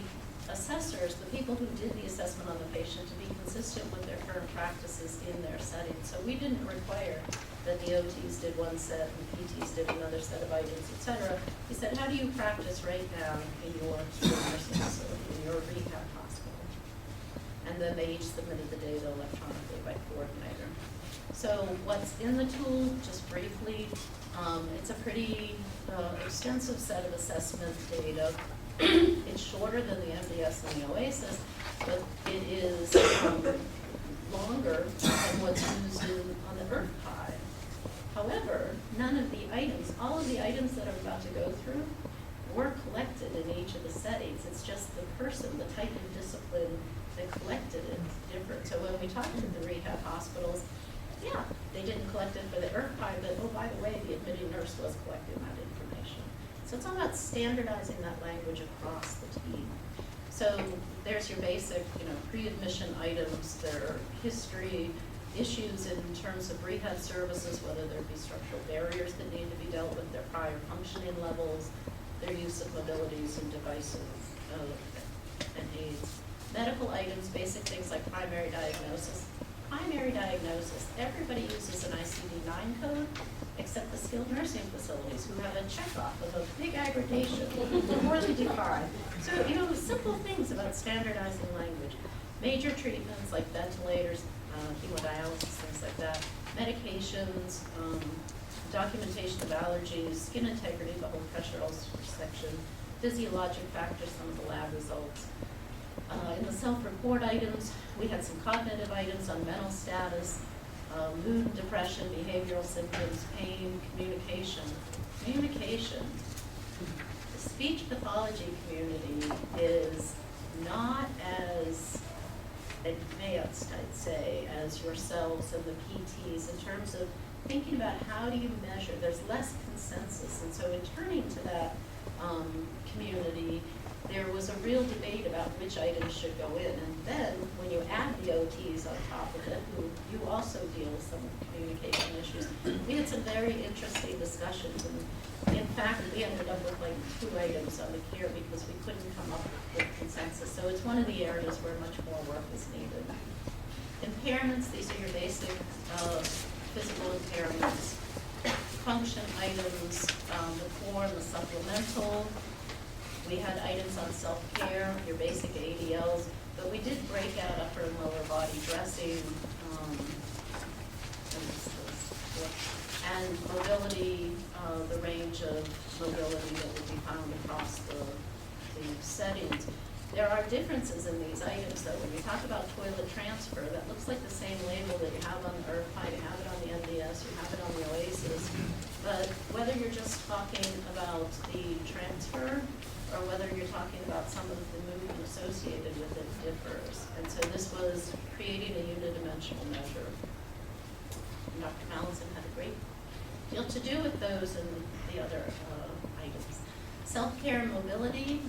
Speaker 7: assessors, the people who did the assessment on the patient, to be consistent with their current practices in their setting. So we didn't require that the OTs did one set and PTs did another set of items, et cetera. We said, how do you practice right now in your nursing facility, in your rehab hospital? And then they each submitted the data electronically by coordinator. So what's in the tool, just briefly, it's a pretty extensive set of assessment data. It's shorter than the MDS and the OASIS, but it is longer than what's used on the none of the items, all of the items that I'm about to go through were collected in each of the settings. It's just the person, the type of discipline that collected it different. So when we talk to the rehab hospitals, yeah, they didn't collect it for the IRF, but oh, by the way, the admitting nurse was collecting that information. So it's all about standardizing that language across the team. So there's your basic, pre-admission items, their history, issues in terms of rehab services, whether there be structural barriers that need to be dealt with, their prior functioning levels, their use of mobilities and devices and aids. Medical items, basic things like primary diagnosis. Primary diagnosis, everybody uses an ICD-9 code except the skilled nursing facilities who have a checkoff of a big aggregation, poorly defined. So, simple things about standardizing language. Major treatments like ventilators, hemodialysis, things like that, medications, documentation of allergies, skin integrity, the whole pressure ulcer section, physiologic factors, some of the lab results. In the self-report items, we had some cognitive items on mental status, mood, depression, behavioral symptoms, pain, communication. Communication. The speech pathology community is not as advanced, I'd say, as yourselves and the PTs in terms of thinking about how do you measure. There's less consensus, and so in turning to that community, there was a real debate about which items should go in. And then when you add the OTs on top of it, who you also deal with some of the communication issues, we had some very interesting discussions. And in fact, we ended up with like 2 items on the care because we couldn't come up with consensus. So it's one of the areas where much more work is needed. Impairments, these are your basic physical impairments. Function items, the core and the supplemental. We had items on self-care, your basic ADLs, but we did break out upper and lower body dressing, and mobility, the range of mobility that would be found across the settings. There are differences in these items, though. When you talk about toilet transfer, that looks like the same label that you have on the IRF, you have it on the NDS, you have it on the OASIS, but whether you're just talking about the transfer or whether you're talking about some of the movement associated with it differs. And so this was creating a unidimensional measure. And Dr. Mallinson had a great deal to do with those and the other items. Self-care and mobility,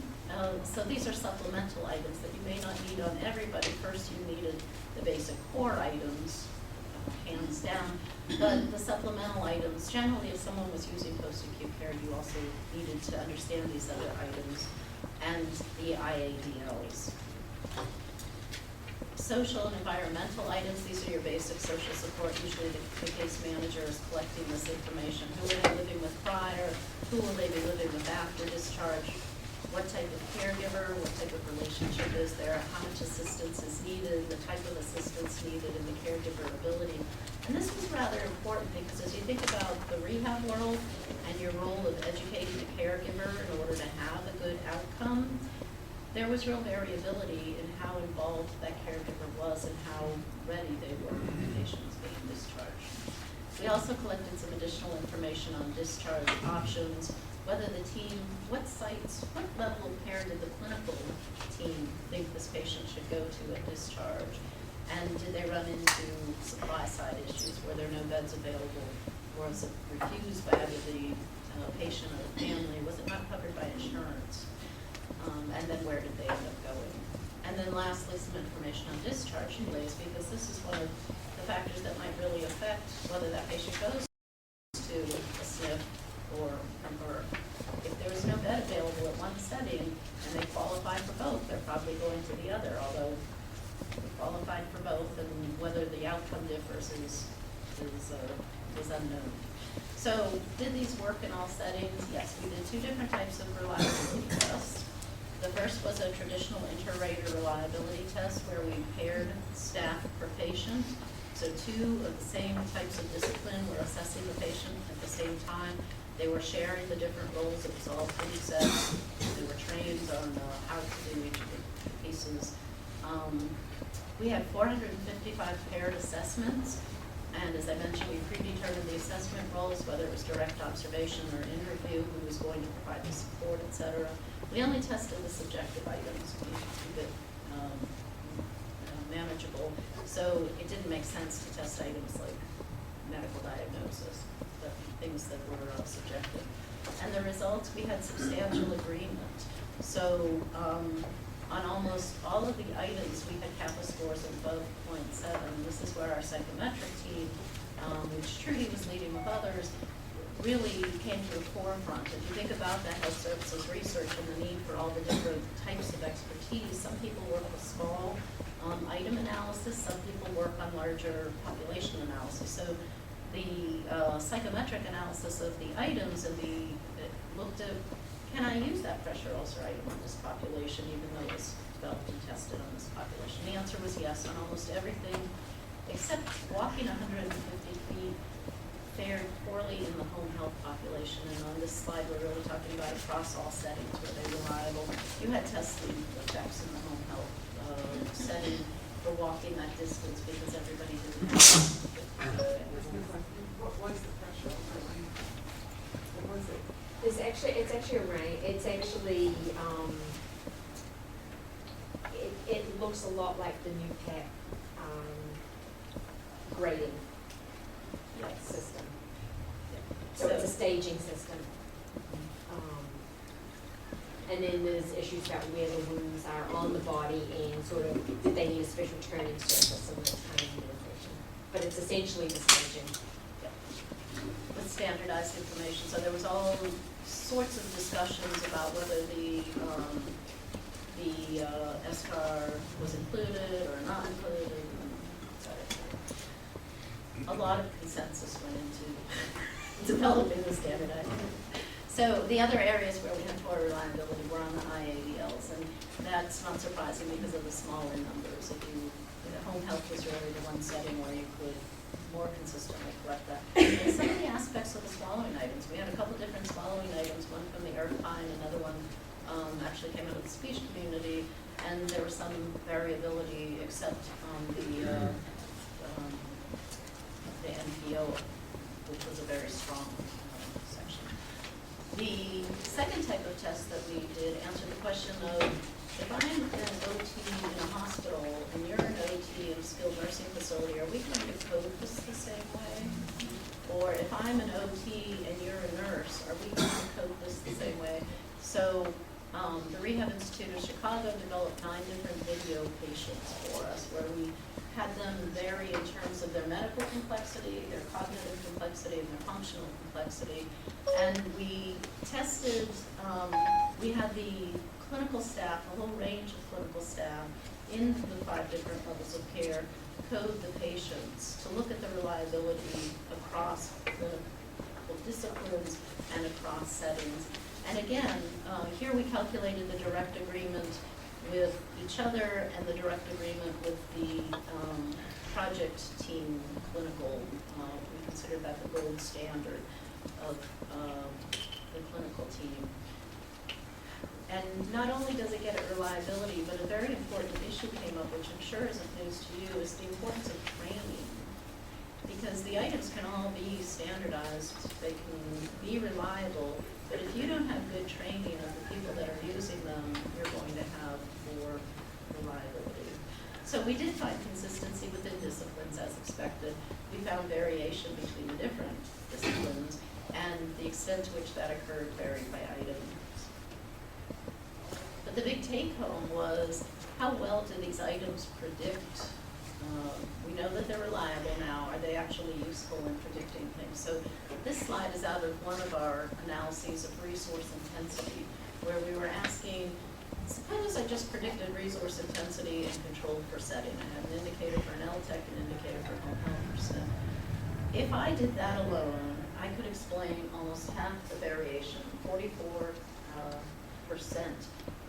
Speaker 7: so these are supplemental items that you may not need on everybody. First you needed the basic core items, hands down, but the supplemental items, generally if someone was using post-acute care, you also needed to understand these other items and the IADLs. Social and environmental items, these are your basic social support. Usually the case manager is collecting this information. Who are they living with prior? Who will they be living with after discharge? What type of caregiver, what type of relationship is there, how much assistance is needed, the type of assistance needed, and the caregiver ability. And this was rather important because as you think about the rehab world and your role of educating the caregiver in order to have a good outcome, there was real variability in how involved that caregiver was and how ready they were when the patient was being discharged. We also collected some additional information on discharge options, whether the team, what sites, what level of care did the clinical team think this patient should go to at discharge? And did they run into supply side issues? Were there no beds available? Was it refused by either the patient or the family? Was it not covered by insurance? And then where did they end up going? And then lastly, some information on discharge delays, because this is one of the factors that might really affect whether that patient goes to a SNF or from birth. If there was no bed available at one setting and they qualified for both, they're probably going to the other, although they qualified for both, and whether the outcome differs is unknown. So did these work in all settings? Yes, we did 2 different types of reliability tests. The first was a traditional inter-rater reliability test where we paired staff per patient. So 2 of the same types of discipline were assessing the patient at the same time. They were sharing the different roles. It was all pretty set. They were trained on how to do each of the pieces. We had 455 paired assessments, And as I mentioned, we predetermined the assessment roles, whether it was direct observation or interview, who was going to provide the support, et cetera. We only tested the subjective items to keep it manageable. So it didn't make sense to test items like medical diagnosis, but things that were subjective. And the results, we had substantial agreement. So on almost all of the items, we had CAPA scores of above 0.7. This is where our psychometric team, which Trudy was leading with others, really came to the forefront. If you think about the health services research and the need for all the different types of expertise, some people work with small item analysis, some people work on larger population analysis. So the psychometric analysis of the items and looked at, can I use that pressure ulcer item on this population, even though it was developed and tested on this population? The answer was yes on almost everything, except walking 150 feet fared poorly in the home health population. And on this slide, we're really talking about across all settings where they're reliable. You had testing effects in the home health setting for walking that distance because everybody didn't have
Speaker 1: What was the pressure? What was it?
Speaker 4: It's actually a range. It's actually, it looks a lot like the new PAC grading system. So it's a staging system. And then there's issues about where the wounds are on the body and sort of if they need a special turning surface and that kind of utilization. But it's essentially the staging.
Speaker 7: With standardized information. So there was all sorts of discussions about whether the SCAR was included or not included, et cetera. A lot of consensus went into developing the standardized. So the other areas where we had poor reliability were on the IADLs, and that's not surprising because of the smaller numbers. Home health was really the one setting where you could more consistently collect that. And some of the aspects of the swallowing items, we had a couple different swallowing items, one from the Irvine, another one actually came out of the speech community, and there was some variability except on the NPO, which was a very strong section. The second type of test that we did answered the question of, if I'm an OT in a hospital and you're an OT in a skilled nursing facility, are we going to code this the same way? Or if I'm an OT and you're a nurse, are we going to code this the same way? So the Rehab Institute of Chicago developed 9 different video patients for us where we had them vary in terms of their medical complexity, their cognitive complexity, and their functional complexity. And we tested, we had the clinical staff, a whole range of clinical staff in the 5 different levels of care, code the patients to look at the reliability across clinical disciplines and across settings. And again, here we calculated the direct agreement with each other and the direct agreement with the project team clinical. We consider that the gold standard of the clinical team. And not only does it get at reliability, but a very important issue came up, which I'm sure isn't news to you, is the importance of training. Because the items can all be standardized, they can be reliable, but if you don't have good training of the people that are using them, you're going to have poor reliability. So we did find consistency within disciplines as expected. We found variation between the different disciplines, and the extent to which that occurred varied by item. But the big take-home was, how well do these items predict? We know that they're reliable now. Are they actually useful in predicting things? So this slide is out of one of our analyses of resource intensity, where we were asking, suppose I just predicted resource intensity and control per setting. I have an indicator for an LTEC, an indicator for home health percent. If I did that alone, I could explain almost half the variation, 44%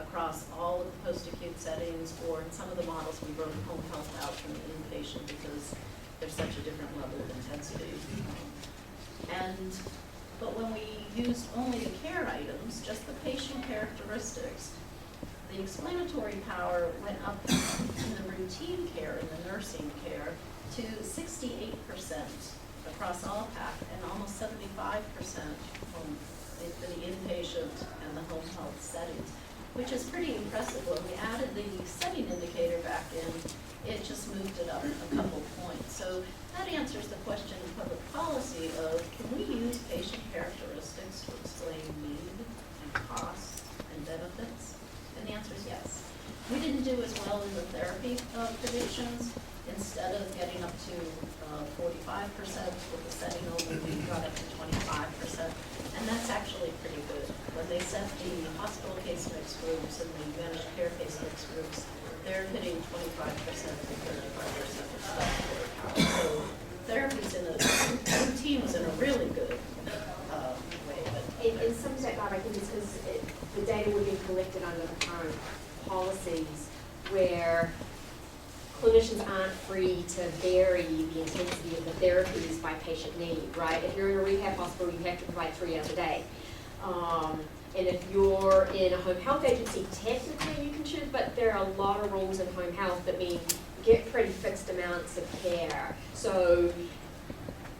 Speaker 7: across all of the post-acute settings, or in some of the models we broke home health out from the inpatient because there's such a different level of intensity. But when we used only the care items, just the patient characteristics, the explanatory power went up in the routine care and the nursing care, to 68% across all PAC and almost 75% from the inpatient and the home health settings, which is pretty impressive. When we added the setting indicator back in, it just moved it up a couple points. So that answers the question in public policy of, can we use patient characteristics to explain need and costs and benefits? And the answer is yes. We didn't do as well in the therapy predictions. Instead of getting up to 45% with the setting only, we got up to 25%. And that's actually pretty good. When they set the hospital case mix groups and the managed care case mix groups, they're hitting 25% and 35% of statutory power. So therapy's in routine was in a really good way. But
Speaker 4: in some of that, Bob, I think it's because the data would be collected under the current policies where clinicians aren't free to vary the intensity of the therapies by patient need, right? If you're in a rehab hospital, you have to provide 3 hours a day. And if you're in a home health agency, technically you can choose, but there are a lot of rules in home health that mean you get pretty fixed amounts of care. So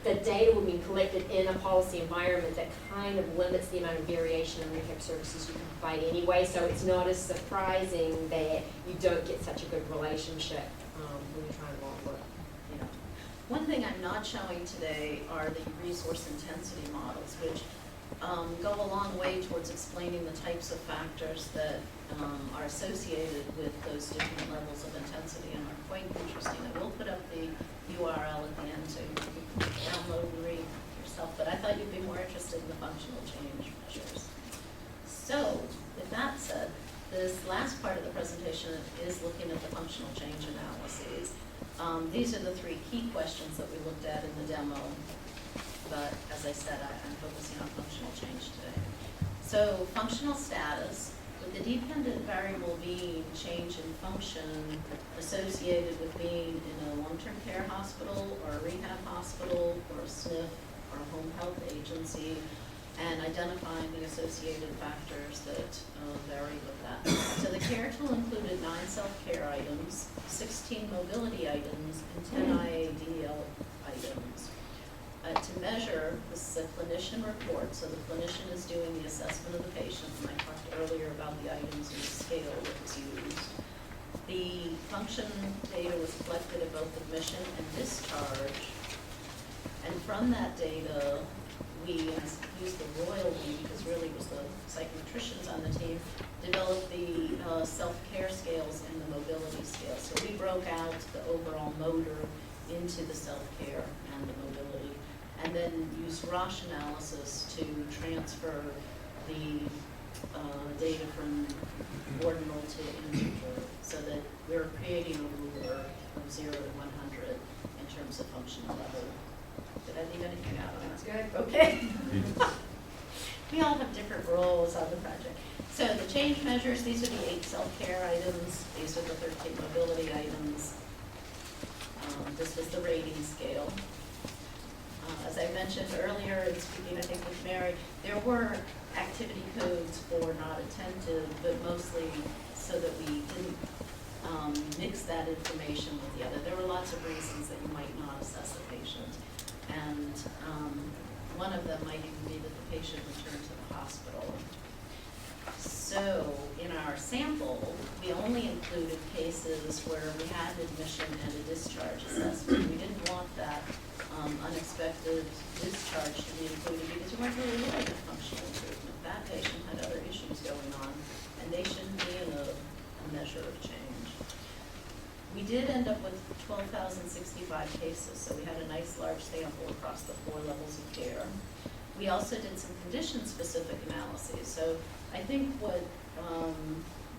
Speaker 4: the data will be collected in a policy environment that kind of limits the amount of variation in rehab services you can provide anyway, so it's not as surprising that you don't get such a good relationship when you're trying to long work.
Speaker 7: you know, one thing I'm not showing today are the resource intensity models, which go a long way towards explaining the types of factors that are associated with those different levels of intensity and are quite interesting. I will put up the URL at the end so you can download and read yourself, but I thought you'd be more interested in the functional change measures. So, with that said, this last part of the presentation is looking at the functional change analyses. These are the 3 key questions that we looked at in the demo, but as I said, I'm focusing on functional change today. So, functional status, with the dependent variable being change in function associated with being in a long-term care hospital or a rehab hospital or a SNF or a home health agency, and identifying the associated factors that vary with that. So the care tool included 9 self-care items, 16 mobility items, and 10 IADL items. To measure, this is a clinician report, so the clinician is doing the assessment of the patient, and I talked earlier about the items and the scale that was used. The function data was collected at both admission and discharge, and from that data, we used the royalty, because really it was the psychometricians on the team, developed the self-care scales and the mobility scales. So we broke out the overall motor into the self-care and the mobility, and then used Roche analysis to transfer the data from ordinal to integer, so that we're creating a ruler from 0 to 100 in terms of functional level. Did I leave anything out? That's good. Okay. We all have different roles on the project. So the change measures, these are the 8 self-care items. These are the 13 mobility items. This was the rating scale. As I mentioned earlier, in speaking, I think, with Mary, there were activity codes for not attentive, but mostly so that we didn't mix that information with the other. There were lots of reasons that you might not assess a patient. And one of them might even be that the patient returned to the hospital. So in our sample, we only included cases where we had admission and a discharge assessment. We didn't want that unexpected discharge to be included because we weren't really looking at functional improvement. That patient had other issues going on, and they shouldn't be in a measure of change. We did end up with 12,065 cases, so we had a nice large sample across the 4 levels of care. We also did some condition-specific analyses. So I think what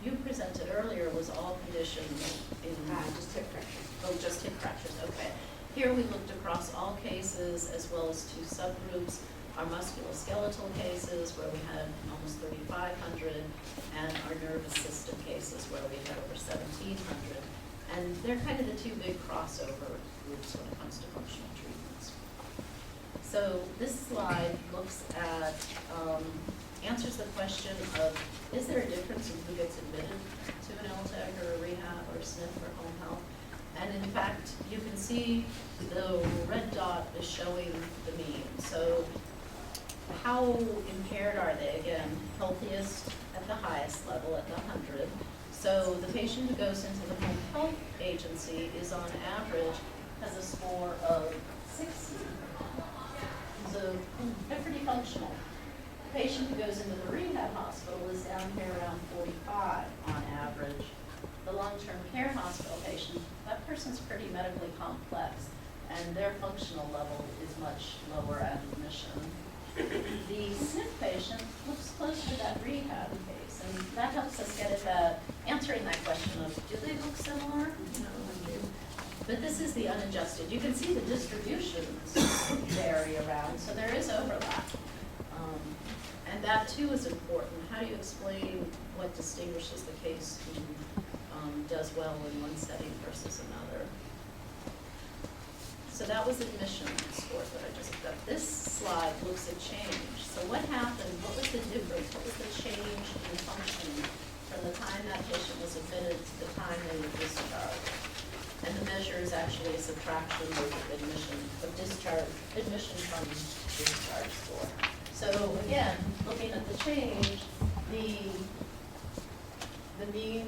Speaker 7: you presented earlier was all conditions in...
Speaker 4: Just hip fractures.
Speaker 7: Oh, just hip fractures, okay. Here we looked across all cases as well as 2 subgroups, our musculoskeletal cases where we had almost 3,500 and our nervous system cases where we had over 1,700. And they're kind of the 2 big crossover groups when it comes to functional treatments. So this slide looks at, answers the question of, is there a difference in who gets admitted to an LTAC or a rehab or a SNF or home health? And in fact, you can see the red dot is showing the mean. So how impaired are they? Again, healthiest at the highest level at the 100. So the patient who goes into the home health agency is on average has a score of 60. So they're pretty functional. The patient who goes into the rehab hospital is down here around 45 on average. The long-term care hospital patient, that person's pretty medically complex, and their functional level is much lower at admission. The SNF patient looks close to that rehab case, and that helps us get at answering that question of, do they look similar? You know, but this is the unadjusted. You can see the distributions vary around, so there is overlap. And that too is important. How do you explain what distinguishes the case who does well in one setting versus another? So that was admission score that I just got. This slide looks at change. So what happened? What was the difference? What was the change in functioning from the time that patient was admitted to the time they were discharged? And the measure is actually a subtraction of admission from discharge score. So again, looking at the change, the mean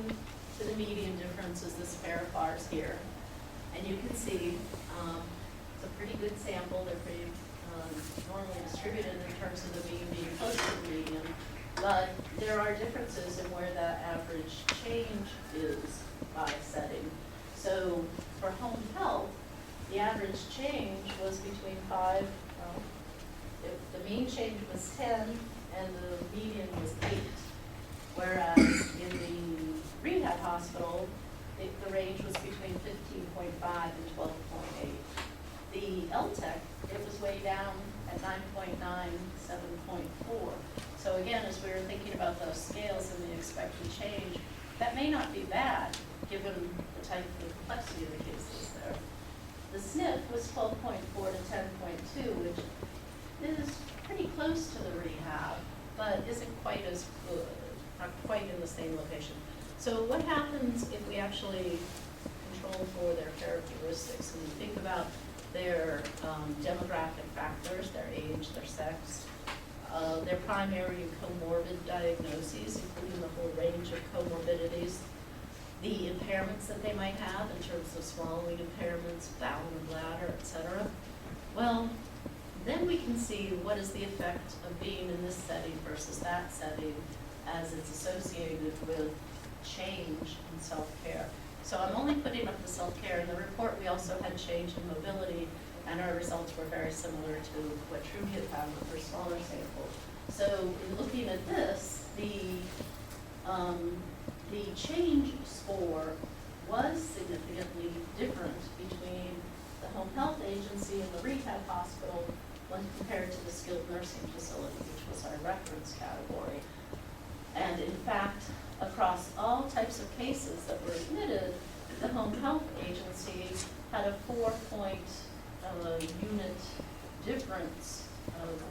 Speaker 7: to the median difference is this pair of bars here. And you can see it's a pretty good sample. They're pretty normally distributed in terms of the mean being close to the median. But there are differences in where that average change is by setting. So for home health, the average change was between 5, the mean change was 10 and the median was 8. Whereas in the rehab hospital, the range was between 15.5 and 12.8. The LTEC, it was way down at 9.9, 7.4. So again, as we were thinking about those scales and the expected change, that may not be bad, given the type of complexity of the cases there. The SNF was 12.4 to 10.2, which is pretty close to the rehab, but isn't quite as good, not quite in the same location. So what happens if we actually control for their characteristics and we think about their demographic factors, their age, their sex, their primary comorbid diagnoses, including the whole range of comorbidities, the impairments that they might have in terms of swallowing impairments, bowel and bladder, etc. Well, then we can see what is the effect of being in this setting versus that setting as it's associated with change in self-care. So I'm only putting up the self-care. In the report, we also had change in mobility, and our results were very similar to what Trudy had found with her smaller sample. So in looking at this, the change score was significantly different between the home health agency and the rehab hospital when compared to the skilled nursing facility, which was our reference category. And in fact, across all types of cases that were admitted, the home health agency had a 4-point unit difference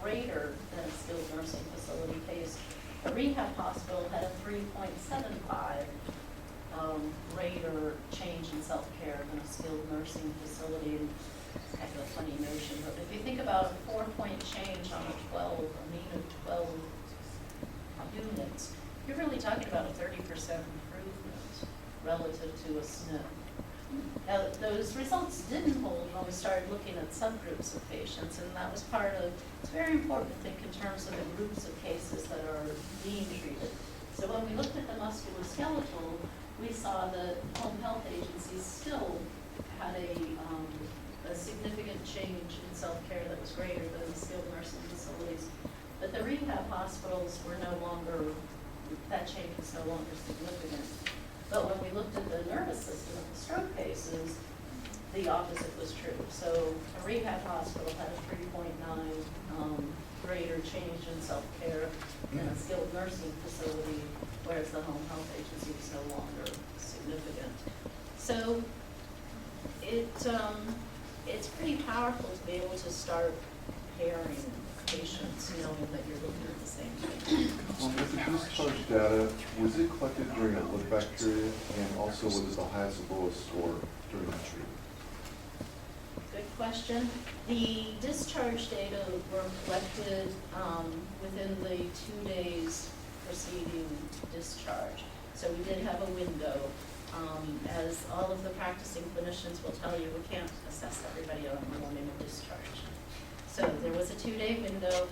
Speaker 7: greater than a skilled nursing facility case. A rehab hospital had a 3.75 greater change in self-care than a skilled nursing facility. It's kind of a funny notion, but if you think about a 4-point change on a mean of 12 units, you're really talking about a 30% improvement relative to a SNF. Now, those results didn't hold when we started looking at subgroups of patients, and that was part of, it's very important to think in terms of the groups of cases that are being treated. So when we looked at the musculoskeletal, we saw that home health agencies still had a significant change in self-care that was greater than the skilled nursing facilities. But the rehab hospitals were no longer, that change was no longer significant. But when we looked at the nervous system of the stroke cases, the opposite was true. So a rehab hospital had a 3.9 greater change in self-care than a skilled nursing facility, whereas the home health agency was no longer significant. So it's pretty powerful to be able to start pairing patients knowing that you're looking at the same thing.
Speaker 8: With the discharge data, was it collected during a look-back period, and also was it the highest or lowest score during the treatment?
Speaker 7: Good question. The discharge data were collected within the 2 days preceding discharge. So we did have a window. As all of the practicing clinicians will tell you, we can't assess everybody on the morning of discharge. So there was a 2-day window,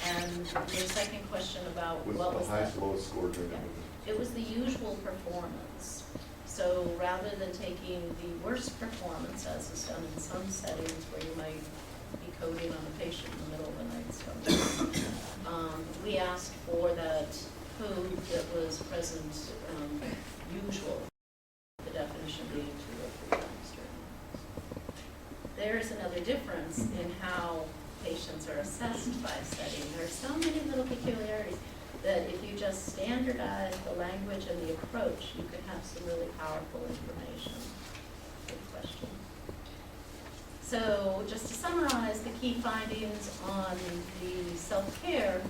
Speaker 7: and your second question about what was
Speaker 8: the highest or lowest score during that window?
Speaker 7: It was the usual performance. So rather than taking the worst performance, as is done in some settings where you might be coding on a patient in the middle of the night, we asked for that code that was present usual, the definition being 2 or 3 times during. There's another difference in how patients are assessed by setting. There are so many little peculiarities that if you just standardize the language and the approach, you could have some really powerful information. Good question. So just to summarize the key findings on the self-care,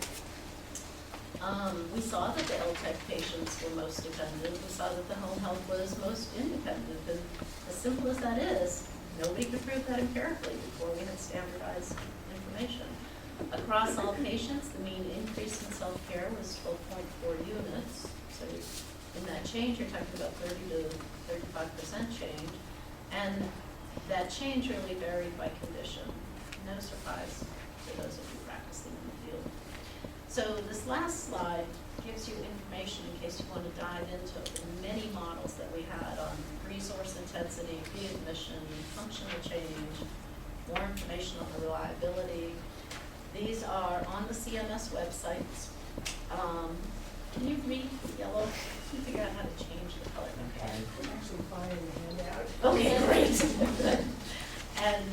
Speaker 7: we saw that the LTEC patients were most dependent. We saw that the home health was most independent. And as simple as that is, nobody could prove that empirically before we had standardized information. Across all patients, the mean increase in self-care was 12.4 units. So in that change, you're talking about 30 to 35% change. And that change really varied by condition. No surprise for those of you practicing in the field. So this last slide gives you information in case you want to dive into the many models that we had on resource intensity, readmission, functional change, more information on the reliability. These are on the CMS websites. Can you read the yellow? Can you figure out how to change the color?
Speaker 5: Okay. I'm actually finding the handout.
Speaker 7: Okay, great. And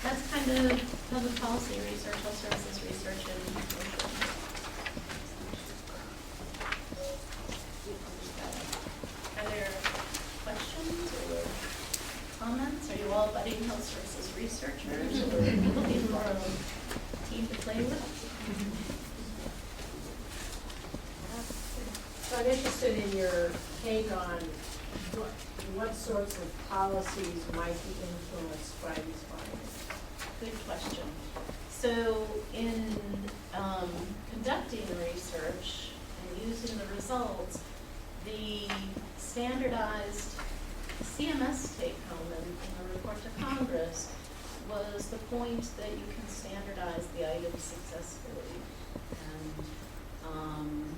Speaker 7: that's kind of public policy research, health services research, and motion. Are there questions or comments? Are you all budding health services researchers or looking for a team to play with?
Speaker 5: So I'm interested in your take on what sorts of policies might be influenced by these findings.
Speaker 7: Good question. So in conducting research and using the results, the standardized CMS take-home in the report to Congress was the point that you can standardize the items successfully and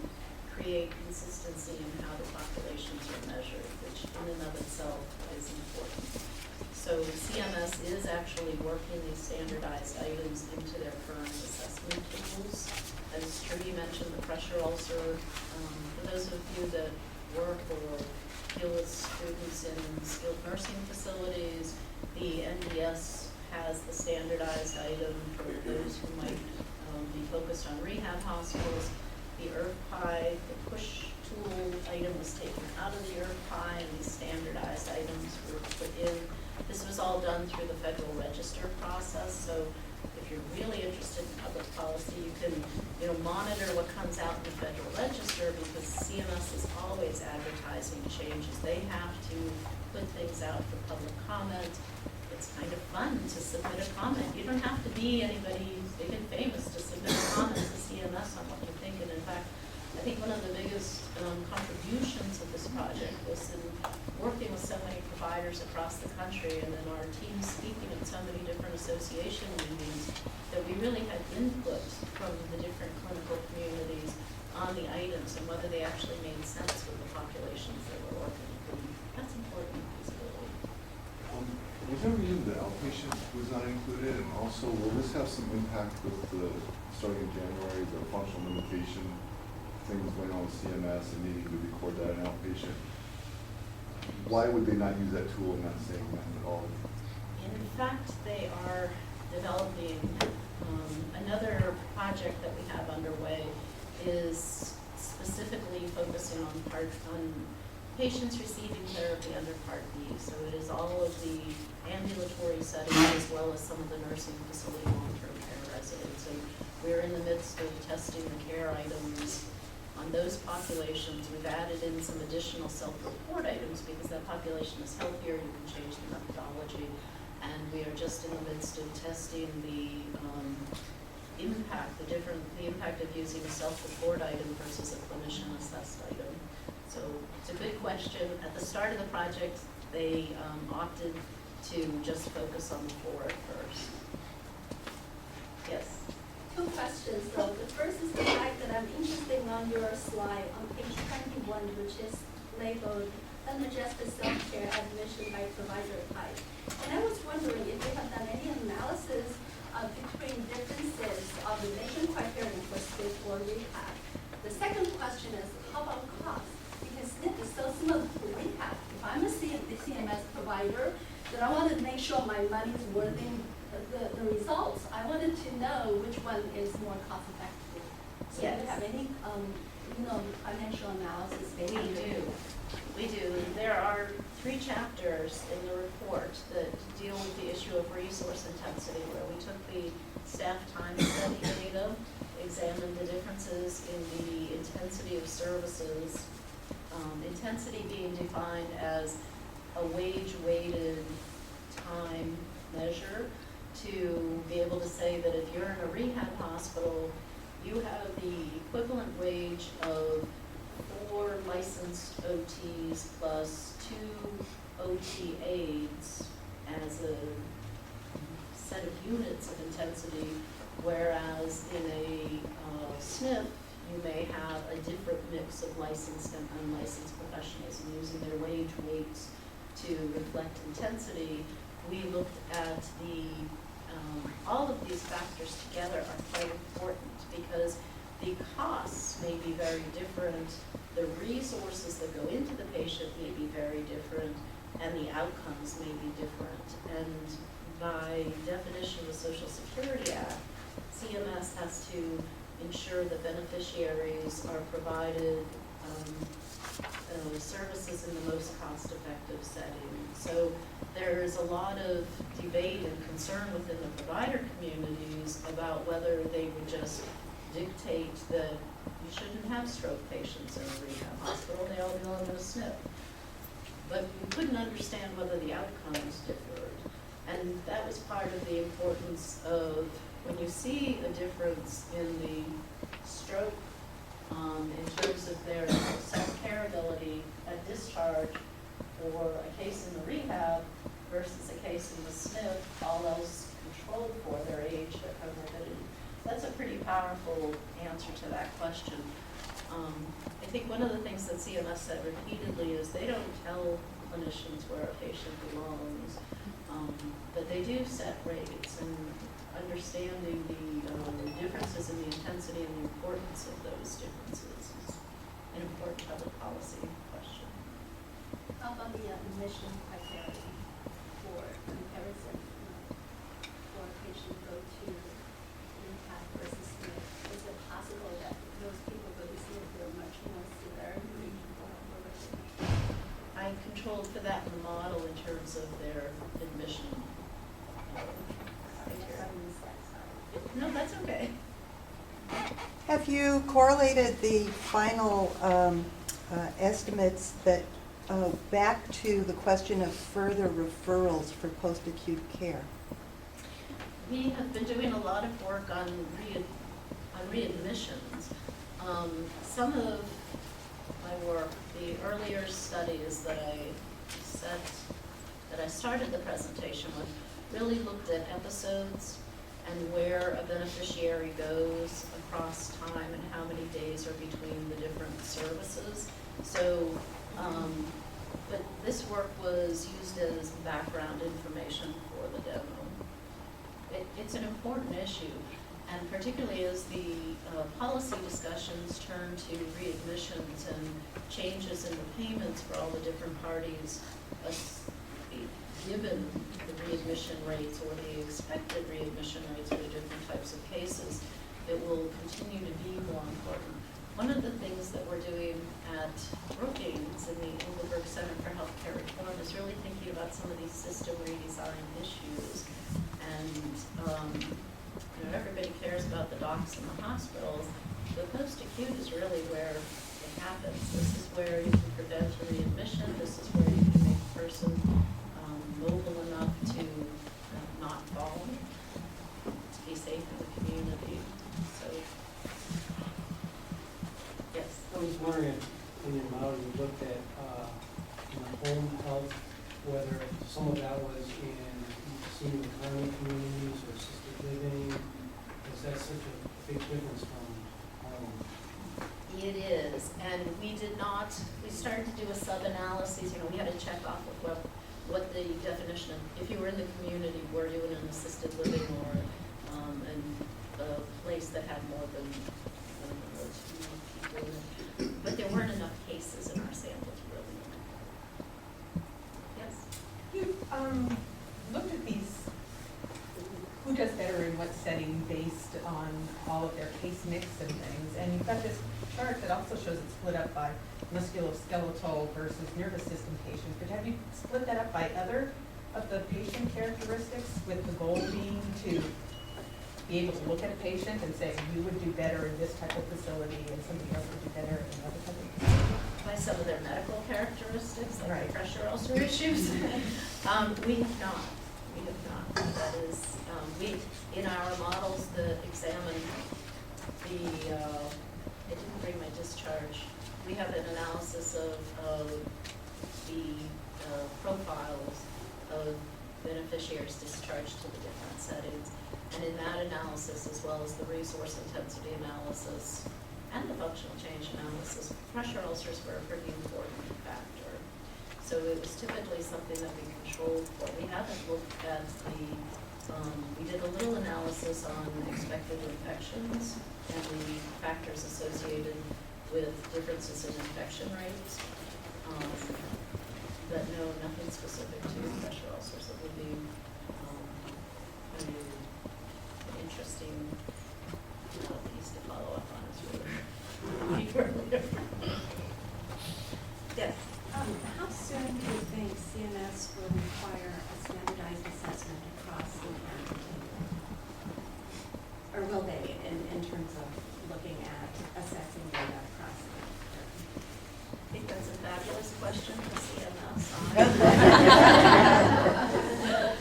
Speaker 7: create consistency in how the populations are measured, which in and of itself is important. So CMS is actually working these standardized items into their current assessment tools. As Trudy mentioned, the pressure ulcer, for those of you that work or deal with students in skilled nursing facilities, the NDS has the standardized item for those who might be focused on rehab hospitals. The IRF-PI, the push tool item was taken out of the IRF-PI and these standardized items were put in. This was all done through the Federal Register process, so if you're really interested in public policy, you can monitor what comes out in the Federal Register because CMS is always advertising changes. They have to put things out for public comment. It's kind of fun to submit a comment. You don't have to be anybody big and famous to submit a comment to CMS on what you think. And in fact, I think one of the biggest contributions of this project was in working with so many providers across the country and then our team speaking at so many different association meetings that we really had input from the different clinical communities on the items and whether they actually made sense with the populations that we're working with. That's important feasibility.
Speaker 8: Was there a reason the outpatient was not included, and also will this have some impact with the, starting in January, the functional limitation things going on with CMS and needing to record that in outpatient? Why would they not use that tool and not saying that at all?
Speaker 7: In fact, they are developing another project that we have underway is specifically focusing on patients receiving therapy under Part B. So it is all of the ambulatory settings as well as some of the nursing facility long-term care residents and we're in the midst of testing the care items on those populations. We've added in some additional self-report items because that population is healthier, you can change the methodology. And we are just in the midst of testing the impact, the impact of using a self-report item versus a clinician-assessed item. So it's a good question. At the start of the project, they opted to just focus on the 4 at first. Yes?
Speaker 9: 2 questions. So the first is the fact that I'm interested on your slide on page 21, which is labeled unadjusted self-care admission by provider type. And I was wondering if you have done any analysis between differences of admission criteria for SNF or rehab. The second question is, how about cost? Because SNF is so similar to rehab. If I'm a CMS provider, then I want to make sure my money is worth the results. I wanted to know which one is more cost effective. So do you have any financial analysis?
Speaker 7: We do. There are 3 chapters in the report that deal with the issue of resource intensity, where we took the staff time study data, examined the differences in the intensity of services, intensity being defined as a wage-weighted time measure to be able to say that if you're in a rehab hospital, you have the equivalent wage of 4 licensed OTs plus 2 OT aides as a set of units of intensity, whereas in a SNF, you may have a different mix of licensed and unlicensed professionals and using their wage weights to reflect intensity. We looked at all of these factors together are quite important because the costs may be very different, the resources that go into the patient may be very different, and the outcomes may be different. And by definition of the Social Security Act, CMS has to ensure that beneficiaries are provided services in the most cost-effective setting. So there's a lot of debate and concern within the provider communities about whether they would just dictate that you shouldn't have stroke patients in a rehab hospital, they all belong in a SNF. But we couldn't understand whether the outcomes differed. And that was part of the importance of when you see a difference in the stroke in terms of their self-care ability at discharge or a case in the rehab versus a case in the SNF, all else controlled for their age, their comorbidity. That's a pretty powerful answer to that question. I think one of the things that CMS said repeatedly is they don't tell clinicians where a patient belongs, but they do set rates, and understanding the differences in the intensity and the importance of those differences is an important public policy question.
Speaker 9: How about the admission criteria for comparison for a patient go to rehab versus SNF? Is it possible that those people go to SNF who are much more severely
Speaker 7: I controlled for that in the model in terms of their admission. No, that's okay.
Speaker 10: Have you correlated the final estimates that back to the question of further referrals for post-acute care?
Speaker 7: We have been doing a lot of work on readmissions. Some of my work, the earlier studies that I started the presentation with, really looked at episodes and where a beneficiary goes across time and how many days are between the different services. So, but this work was used as background information for the demo. It's an important issue, and particularly as the policy discussions turn to readmissions and changes in the payments for all the different parties, given the readmission rates or the expected readmission rates for the different types of cases, it will continue to be more important. One of the things that we're doing at Brookings in the Engelberg Center for Healthcare Reform is really thinking about some of these system redesign issues. And everybody cares about blocks in the hospitals, the post-acute is really where it happens. This is where you can prevent readmission. This is where you can make a person mobile enough to not fall, to be safe in the community. So, yes.
Speaker 11: I was wondering if in your model you looked at home health, whether some of that was in senior retirement communities or assisted living. Is that such a big difference from home?
Speaker 7: It is, and we started to do a sub-analysis, we had to check off of what the definition of, if you were in the community, were you in an assisted living or in a place that had more than, I don't know, 2 people in it. But there weren't enough cases in our samples, really. Yes?
Speaker 12: You looked at these, who does better in what setting based on all of their case mix and things, and you've got this chart that also shows it split up by musculoskeletal versus nervous system patients, but have you split that up by other of the patient characteristics, with the goal being to be able to look at a patient and say, you would do better in this type of facility and somebody else would do better in another type of facility?
Speaker 7: By some of their medical characteristics, like
Speaker 12: Right.
Speaker 7: pressure ulcer issues. We have not. We have not. That is, in our models that examine I didn't bring my discharge. We have an analysis of the profiles of beneficiaries discharged to the different settings. And in that analysis, as well as the resource intensity analysis and the functional change analysis, pressure ulcers were a pretty important factor. So it was typically something that we controlled for. We haven't looked at we did a little analysis on expected infections and the factors associated with differences in infection rates. But no, nothing specific to pressure ulcers. That would be an interesting piece to follow up on as well. Yes.
Speaker 13: How soon do you think CMS will require a standardized assessment across the county? Or will they, in terms of looking at assessing data across the county?
Speaker 7: I think that's a fabulous question for CMS.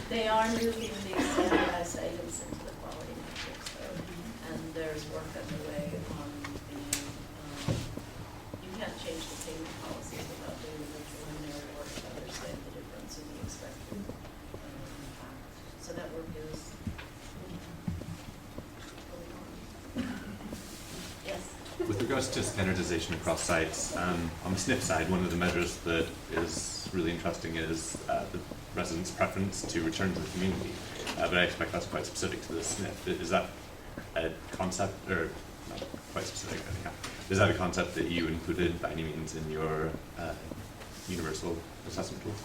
Speaker 7: They are moving these standardized items into the quality metrics, though, and there's work underway on the, you can't change the payment policies without doing the preliminary work to understand the difference in the expected impact. So that work is going on. Yes?
Speaker 14: With regards to standardization across sites, on the SNF side, one of the measures that is really interesting is the residents' preference to return to the community. But I expect that's quite specific to the SNF. Is that a concept, or not quite specific, anyhow? Is that a concept that you included by any means in your universal assessment tool?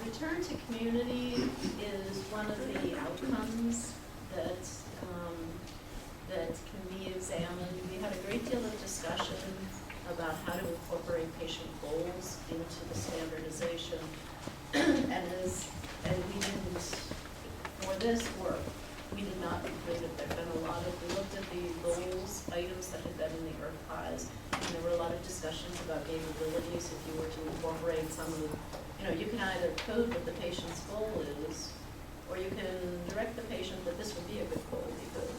Speaker 7: Return to community is one of the outcomes that that can be examined. We had a great deal of discussion about how to incorporate patient goals into the standardization, and we didn't, for this work, we did not include it. There have been a lot of, we looked at the goals items that had been in the IRF pies, and there were a lot of discussions about capabilities. If you were to incorporate some of the, you can either code what the patient's goal is, or you can direct the patient that this would be a good goal because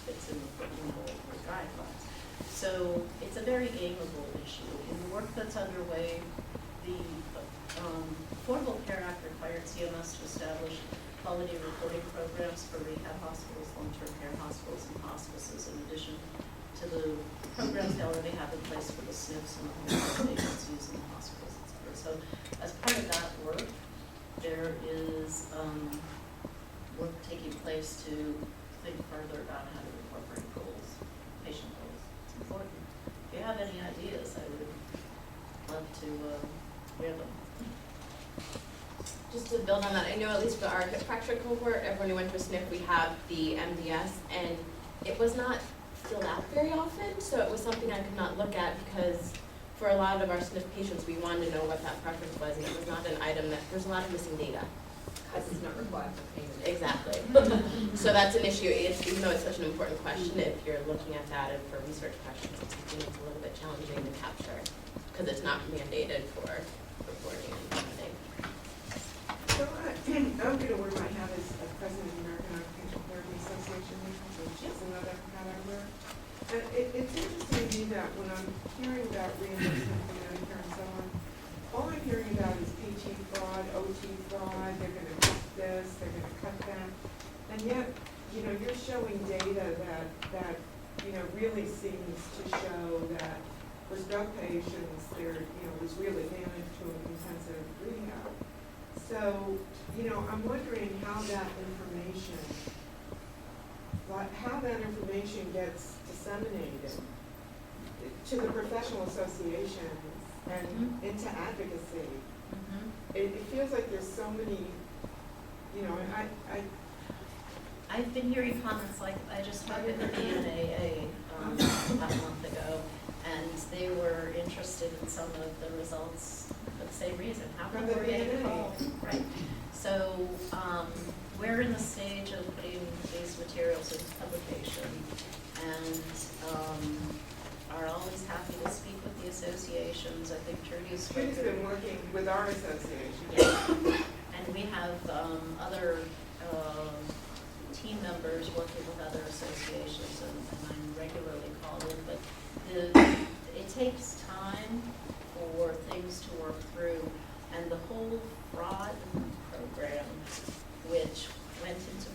Speaker 7: it's in the goal or guidelines. So it's a very gameable issue. In the work that's underway, the Affordable Care Act required CMS to establish quality reporting programs for rehab hospitals, long-term care hospitals, and hospices, in addition to the programs they already have in place for the SNFs and the home health agencies and the hospitals, etc. So as part of that work, there is work taking place to think further about how to incorporate goals, patient goals. It's important. If you have any ideas, I would love to hear them.
Speaker 3: Just to build on that, I know at least for our hip fracture cohort, everyone who went to a SNF, we have the MDS, and it was not filled out very often, so it was something I could not look at because for a lot of our SNF patients, we wanted to know what that preference was, and it was not an item that, there's a lot of missing data.
Speaker 4: because it's not required for payment.
Speaker 3: Exactly. So that's an issue, even though it's such an important question, if you're looking at data for research questions, it's something that's a little bit challenging to capture, because it's not mandated for reporting and funding.
Speaker 1: So, you know, where I have is president of the American Occupational Therapy Association, which is another hat I wear. And it's interesting to me that when I'm hearing about reimbursement from Medicare and so on, all I'm hearing about is PT fraud, OT fraud, they're gonna cut this, they're gonna cut that. And yet, you know, you're showing data that, you know, really seems to show that for stroke patients, there, you know, was real advantage to an intensive rehab. So, you know, I'm wondering how that information gets disseminated to the professional associations and into advocacy. It feels like there's so many, you know,
Speaker 7: I've been hearing comments like, I just spoke at the BNAA about a month ago, and they were interested in some of the results for the same reason. How come we're getting called? Right. So we're in the stage of putting these materials into publication, and are always happy to speak with the associations. I think Trudy's
Speaker 1: been working with our association.
Speaker 7: Yeah. And we have other team members working with other associations, and I'm regularly called in, but it takes time for things to work through, and the whole fraud program, which went into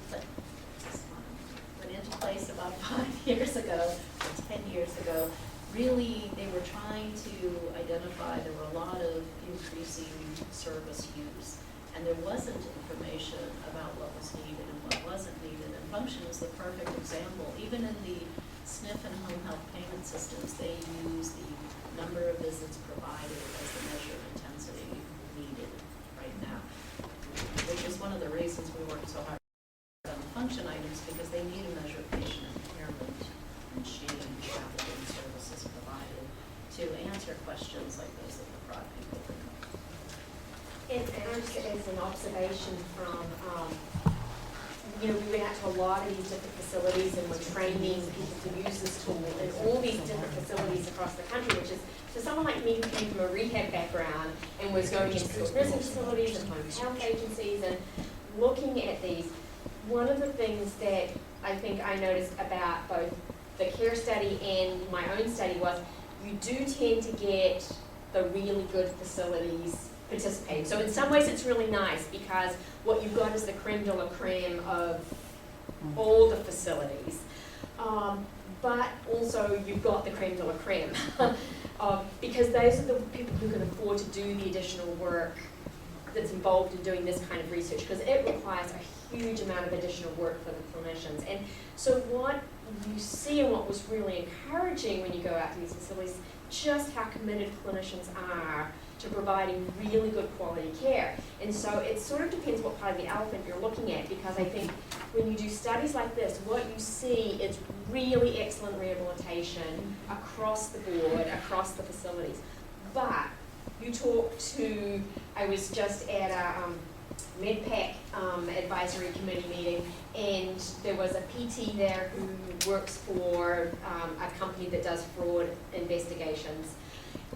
Speaker 7: place about 5 years ago, or 10 years ago, really they were trying to identify there were a lot of increasing service use, and there wasn't information about what was needed and what wasn't needed. And function is the perfect example. Even in the SNF and home health payment systems, they use the number of visits provided as the measure of intensity needed right now, which is one of the reasons we work so hard on the function items, because they need a measure of patient impairment and change rather than services provided to answer questions like those that the fraud people bring up.
Speaker 4: And just as an observation from, you know, we went out to a lot of these different facilities and we're training people to use this tool in all these different facilities across the country, which is, for someone like me who came from a rehab background and was going into skilled nursing facilities and home health agencies and looking at these, one of the things that I think I noticed about both the CARE study and my own study was you do tend to get the really good facilities participating. So in some ways it's really nice because what you've got is the creme de la creme of all the facilities. But also you've got the creme de la creme because those are the people who can afford to do the additional work that's involved in doing this kind of research, because it requires a huge amount of additional work for the clinicians. And so what you see and what was really encouraging when you go out to these facilities, just how committed clinicians are to providing really good quality care. And so it sort of depends what part of the elephant you're looking at, because I think when you do studies like this, what you see is really excellent rehabilitation across the board, across the facilities. But you talk to, I was just at a MedPAC advisory committee meeting, and there was a PT there who works for a company that does fraud investigations.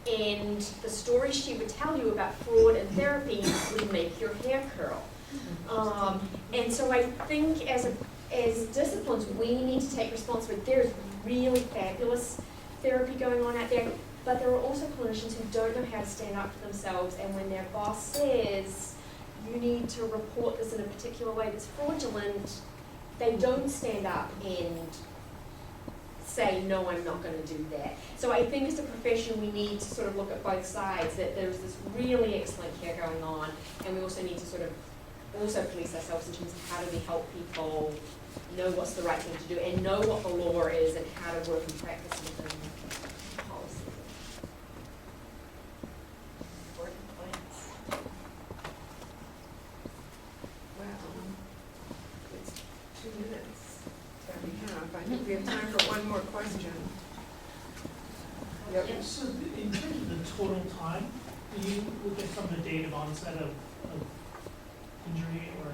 Speaker 4: And the story she would tell you about fraud and therapy would make your hair curl. And so I think as disciplines, we need to take responsibility. There's really fabulous therapy going on out there, but there are also clinicians who don't know how to stand up for themselves, and when their boss says, you need to report this in a particular way that's fraudulent, they don't stand up and say, no, I'm not going to do that. So I think as a profession, we need to sort of look at both sides, that there's this really excellent care going on, and we also need to sort of also police ourselves in terms of how do we help people know what's the right thing to do and know what the law is and how to work and practice within policy.
Speaker 7: Important points.
Speaker 1: Well, it's 2 minutes that we have. I think we have time for one more question. Yep.
Speaker 15: Yeah, so in terms of the total time, do you look at some of the date of onset of injury, or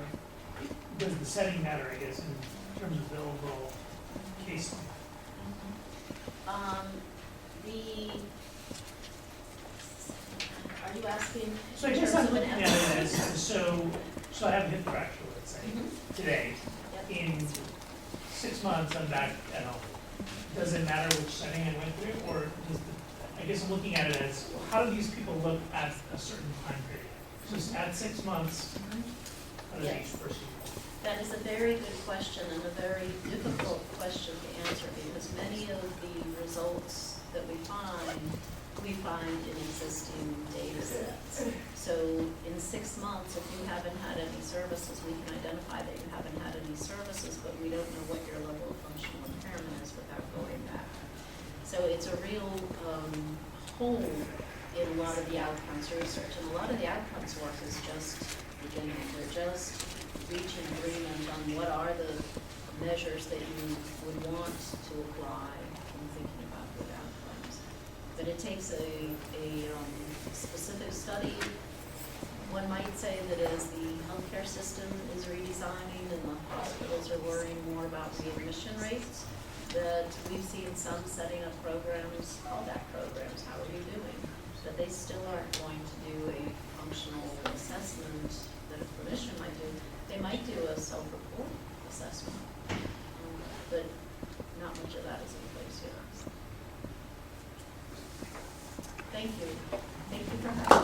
Speaker 15: does the setting matter, I guess, in terms of the overall case?
Speaker 7: Are you asking
Speaker 15: So I
Speaker 7: in
Speaker 15: guess
Speaker 7: terms
Speaker 15: I'm
Speaker 7: of an
Speaker 15: looking at it as, so I have a hip fracture, let's say, today.
Speaker 7: Yep.
Speaker 15: In 6 months, I'm back at home. Does it matter which setting I went through, or does I guess I'm looking at it as, how do these people look at a certain time period? So at 6 months, how does
Speaker 7: Yes.
Speaker 15: each person look?
Speaker 7: That is a very good question and a very difficult question to answer, because many of the results that we find in existing data sets. So in 6 months, if you haven't had any services, we can identify that you haven't had any services, but we don't know what your level of functional impairment is without going back. So it's a real hole in a lot of the outcomes research, and a lot of the outcomes work is just beginning. We're just reaching agreement on what are the measures that you would want to apply in thinking about good outcomes. But it takes a specific study. One might say that as the healthcare system is redesigning and the hospitals are worrying more about readmission rates, that we've seen some setting up programs, callback programs, how are you doing? But they still aren't going to do a functional assessment that a clinician might do. They might do a self-report assessment, but not much of that is in place yet. Thank you. Thank you for having me.